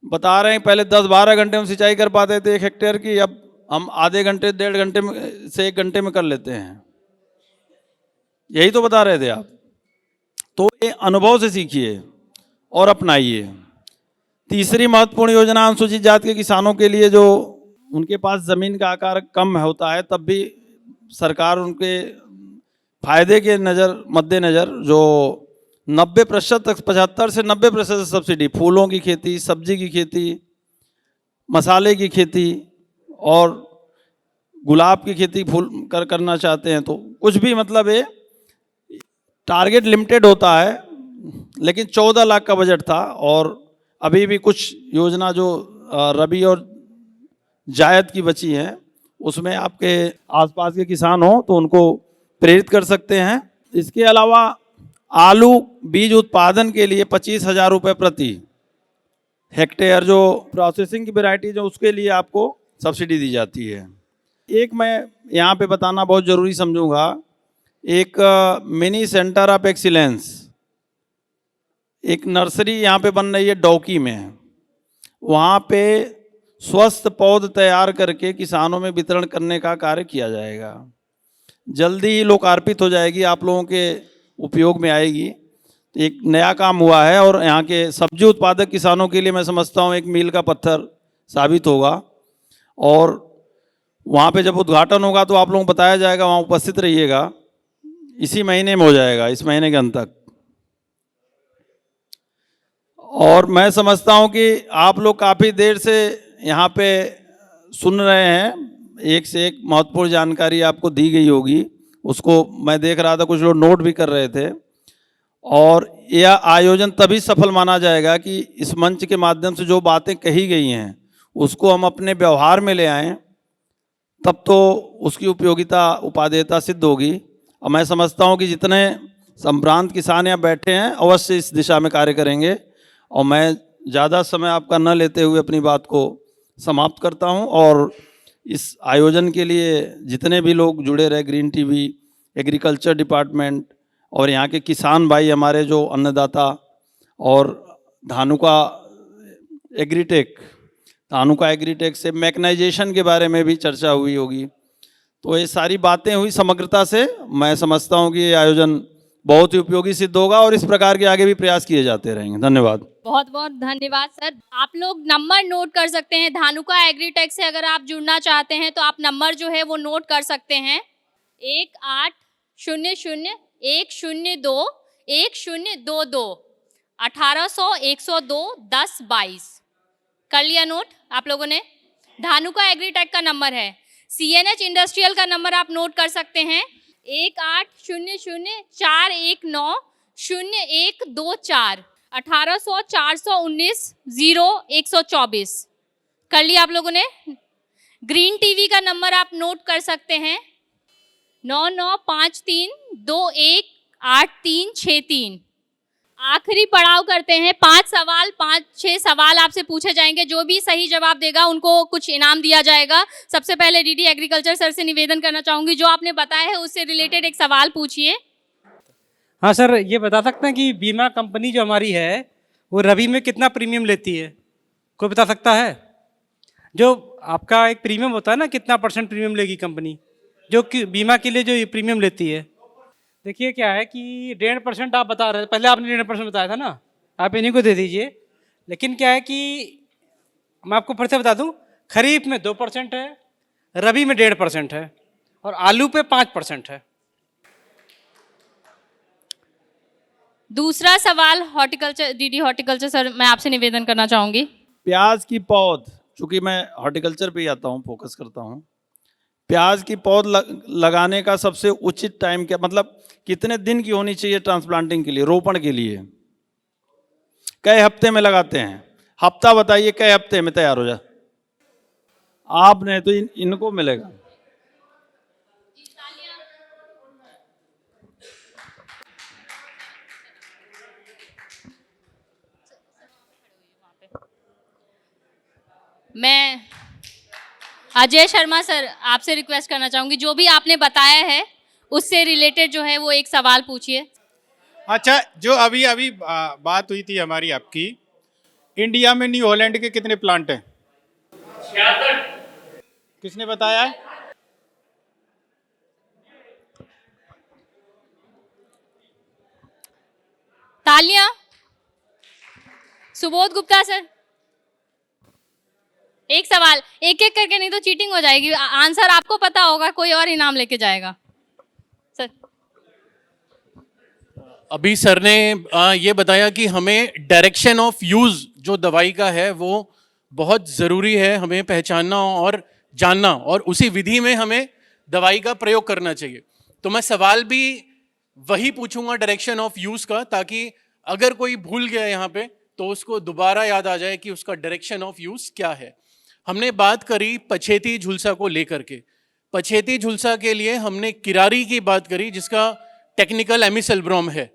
बता रहे हैं पहले 10-12 घंटे में सिंचाई कर पाते थे 1 हेक्टेयर की, अब हम आधे घंटे 1.5 घंटे में से 1 घंटे में कर लेते हैं। यही तो बता रहे थे आप। तो ये अनुभव से सीखिए और अपनाइए। तीसरी महत्वपूर्ण योजना अनुसूचित जाति के किसानों के लिए, जो उनके पास ज़मीन का आकार कम होता है, तब भी सरकार उनके फायदे के मद्देनज़र जो 90% तक 75 से 90% सब्सिडी, फूलों की खेती, सब्जी की खेती, मसाले की खेती और गुलाब की खेती करना चाहते हैं तो कुछ भी, मतलब ये टारगेट लिमिटेड होता है। लेकिन 14 लाख का बजट था और अभी भी कुछ योजना जो रबी और जायद की बची हैं, उसमें आपके आसपास के किसान हो तो उनको प्रेरित कर सकते हैं। इसके अलावा आलू बीज उत्पादन के लिए 25,000 रुपये प्रति हेक्टेयर, जो प्रोसेसिंग की वैरायटी जो, उसके लिए आपको सब्सिडी दी जाती है। एक मैं यहाँ पे बताना बहुत ज़रूरी समझूंगा, एक मिनी सेंटर ऑफ एक्सीलेंस, एक नर्सरी यहाँ पे बन रही है डौकी में। वहाँ पे स्वस्थ पौध तैयार करके किसानों में वितरण करने का कार्य किया जाएगा। जल्दी ही लोकार्पित हो जाएगी, आप लोगों के उपयोग में आएगी। एक नया काम हुआ है और यहाँ के सब्जी उत्पादक किसानों के लिए मैं समझता हूँ एक मील का पत्थर साबित होगा। और वहाँ पे जब उद्घाटन होगा तो आप लोगों को बताया जाएगा, वहाँ उपस्थित रहिएगा। इसी महीने में हो जाएगा, इस महीने के अंत तक। और मैं समझता हूँ कि आप लोग काफ़ी देर से यहाँ पे सुन रहे हैं, एक से एक महत्वपूर्ण जानकारी आपको दी गई होगी। उसको मैं देख रहा था, कुछ लोग नोट भी कर रहे थे। और यह आयोजन तभी सफल माना जाएगा कि इस मंच के माध्यम से जो बातें कही गई हैं उसको हम अपने व्यवहार में ले आएँ, तब तो उसकी उपयोगिता उपादेयता सिद्ध होगी। और मैं समझता हूँ कि जितने संभ्रांत किसान यहाँ बैठे हैं, अवश्य इस दिशा में कार्य करेंगे। और मैं ज़्यादा समय आपका न लेते हुए अपनी बात को समाप्त करता हूँ। और इस आयोजन के लिए जितने भी लोग जुड़े रहे, ग्रीन टीवी, एग्रीकल्चर डिपार्टमेंट और यहाँ के किसान भाई हमारे जो अन्नदाता, और धानुका एग्रीटेक से मैकेनाइजेशन के बारे में भी चर्चा हुई होगी। तो ये सारी बातें हुई समग्रता से। मैं समझता हूँ कि ये आयोजन बहुत ही उपयोगी सिद्ध होगा और इस प्रकार के आगे भी प्रयास किए जाते रहेंगे। धन्यवाद। बहुत बहुत धन्यवाद सर। आप लोग नंबर नोट कर सकते हैं। धानुका एग्रीटेक से अगर आप जुड़ना चाहते हैं तो आप नंबर जो है वो नोट कर सकते हैं 1800-102-1022 1800-102-1022। कर लिया नोट आप लोगों ने? धानुका एग्रीटेक का नंबर है। CNH इंडस्ट्रियल का नंबर आप नोट कर सकते हैं 1800-419-0124 1800-419-0124। कर लिया आप लोगों ने? ग्रीन टीवी का नंबर आप नोट कर सकते हैं 9953218363। आखिरी पड़ाव करते हैं। 5-6 सवाल आपसे पूछे जाएंगे। जो भी सही जवाब देगा उनको कुछ इनाम दिया जाएगा। सबसे पहले डीडी एग्रीकल्चर सर से निवेदन करना चाहूंगी, जो आपने बताया है उससे रिलेटेड एक सवाल पूछिए। हाँ सर, ये बता सकते हैं कि बीमा कंपनी जो हमारी है वो रबी में कितना प्रीमियम लेती है? कोई बता सकता है? जो आपका एक प्रीमियम होता है ना, कितना % प्रीमियम लेगी कंपनी जो कि बीमा के लिए जो प्रीमियम लेती है? देखिए क्या है कि 1.5% आप बता रहे थे, पहले आपने 1.5% बताया था ना, आप इन्हीं को दे दीजिए। लेकिन क्या है कि मैं आपको फिर से बता दूं, खरीफ में 2% है, रबी में 1.5% है और आलू पे 5% है। दूसरा सवाल हॉर्टिकल्चर, डीडी हॉर्टिकल्चर सर मैं आपसे निवेदन करना चाहूंगी। प्याज की पौध, चूँकि मैं हॉर्टिकल्चर पे ही आता हूँ, फोकस करता हूँ, प्याज की पौध लगाने का सबसे उचित टाइम क्या, मतलब कितने दिन की होनी चाहिए ट्रांसप्लांटिंग के लिए, रोपण के लिए? कई हफ्ते में लगाते हैं? हफ्ता बताइए, कई हफ्ते में तैयार हो जाए? आपने तो इनको मिलेगा। मैं अजय शर्मा सर आपसे रिक्वेस्ट करना चाहूंगी, जो भी आपने बताया है उससे रिलेटेड जो है वो एक सवाल पूछिए। अच्छा, जो अभी बात हुई थी हमारी आपकी, इंडिया में न्यू हॉलैंड के कितने प्लांट हैं? 66। किसने बताया है? तालियां। सुबोध गुप्ता सर। एक सवाल एक एक करके, नहीं तो चीटिंग हो जाएगी। आंसर आपको पता होगा, कोई और इनाम लेके जाएगा। सर अभी सर ने ये बताया कि हमें डायरेक्शन ऑफ यूज जो दवाई का है वो बहुत ज़रूरी है, हमें पहचानना और जानना, और उसी विधि में हमें दवाई का प्रयोग करना चाहिए। तो मैं सवाल भी वही पूछूंगा डायरेक्शन ऑफ यूज का, ताकि अगर कोई भूल गया यहाँ पे तो उसको दोबारा याद आ जाए कि उसका डायरेक्शन ऑफ यूज क्या है। हमने बात करी पछेती झुलसा को लेकर के। पछेती झुलसा के लिए हमने किरारी की बात करी, जिसका टेक्निकल एमिसल्ब्रोम है।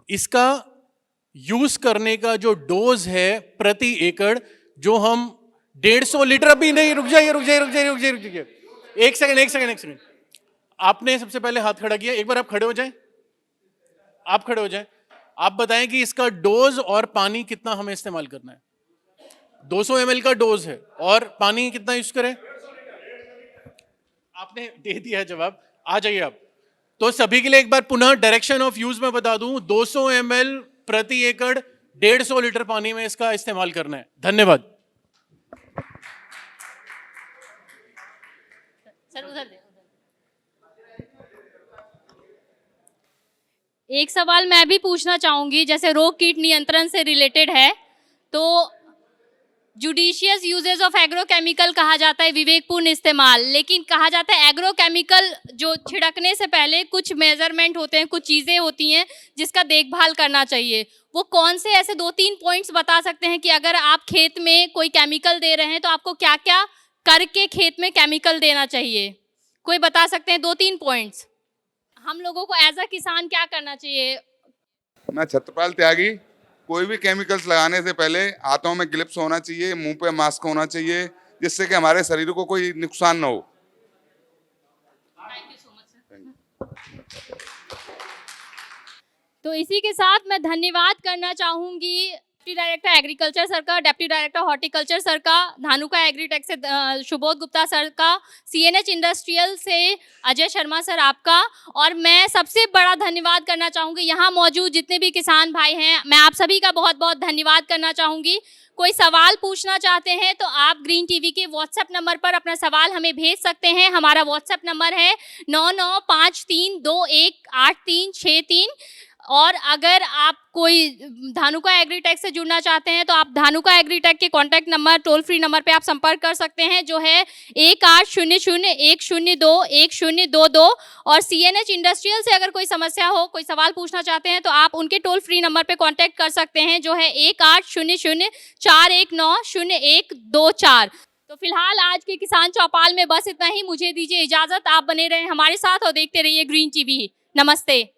इसका यूज करने का जो डोज है प्रति एकड़, जो हम 150 लीटर, अभी नहीं, रुक जाइए, एक सेकंड। आपने सबसे पहले हाथ खड़ा किया, एक बार आप खड़े हो जाएं, आप बताएं कि इसका डोज और पानी कितना हमें इस्तेमाल करना है। 200 ml का डोज है और पानी कितना यूज करें? आपने दे दिया जवाब, आ जाइए आप। तो सभी के लिए एक बार पुनः डायरेक्शन ऑफ यूज में बता दूं, 200 ml प्रति एकड़ 150 लीटर पानी में इसका इस्तेमाल करना है। धन्यवाद। सर उधर दे। एक सवाल मैं भी पूछना चाहूंगी, जैसे रोग कीट नियंत्रण से रिलेटेड है, तो जुडिशियस यूजेज ऑफ एग्रोकेमिकल कहा जाता है, विवेकपूर्ण इस्तेमाल, लेकिन कहा जाता है एग्रोकेमिकल जो छिड़कने से पहले कुछ मेजरमेंट होते हैं, कुछ चीज़ें होती हैं जिसका देखभाल करना चाहिए। वो कौन से ऐसे 2-3 पॉइंट्स बता सकते हैं कि अगर आप खेत में कोई केमिकल दे रहे हैं तो आपको क्या क्या करके खेत में केमिकल देना चाहिए? कोई बता सकते हैं 2-3 पॉइंट्स? हम लोगों को एज अ किसान क्या करना चाहिए? मैं छत्रपाल त्यागी। कोई भी केमिकल्स लगाने से पहले हाथों में ग्लव्स होना चाहिए, मुंह पे मास्क होना चाहिए, जिससे कि हमारे शरीर को कोई नुकसान ना हो। Thank you so much sir. तो इसी के साथ मैं धन्यवाद करना चाहूंगी डिप्टी डायरेक्टर एग्रीकल्चर सर का, डिप्टी डायरेक्टर हॉर्टिकल्चर सर का, धानुका एग्रीटेक से सुबोध गुप्ता सर का, सीएनएच इंडस्ट्रियल से अजय शर्मा सर आपका, और मैं सबसे बड़ा धन्यवाद करना चाहूँगी यहाँ मौजूद जितने भी किसान भाई हैं, मैं आप सभी का बहुत बहुत धन्यवाद करना चाहूँगी। कोई सवाल पूछना चाहते हैं तो आप ग्रीन टीवी के व्हाट्सएप नंबर पर अपना सवाल हमें भेज सकते हैं। हमारा व्हाट्सएप नंबर है 9953218363। और अगर आप कोई धानुका एग्रीटेक से जुड़ना चाहते हैं तो आप धानुका एग्रीटेक के contact number, toll free number पे आप संपर्क कर सकते हैं, जो है 1800-102-1022। और सीएनएच इंडस्ट्रियल से अगर कोई समस्या हो, कोई सवाल पूछना चाहते हैं तो आप उनके टोल फ्री नंबर पे कांटेक्ट कर सकते हैं, जो है 1800-419-0124। तो फिलहाल आज के किसान चौपाल में बस इतना ही। मुझे दीजिए इजाजत। आप बने रहें हमारे साथ और देखते रहिए ग्रीन टीवी। नमस्ते।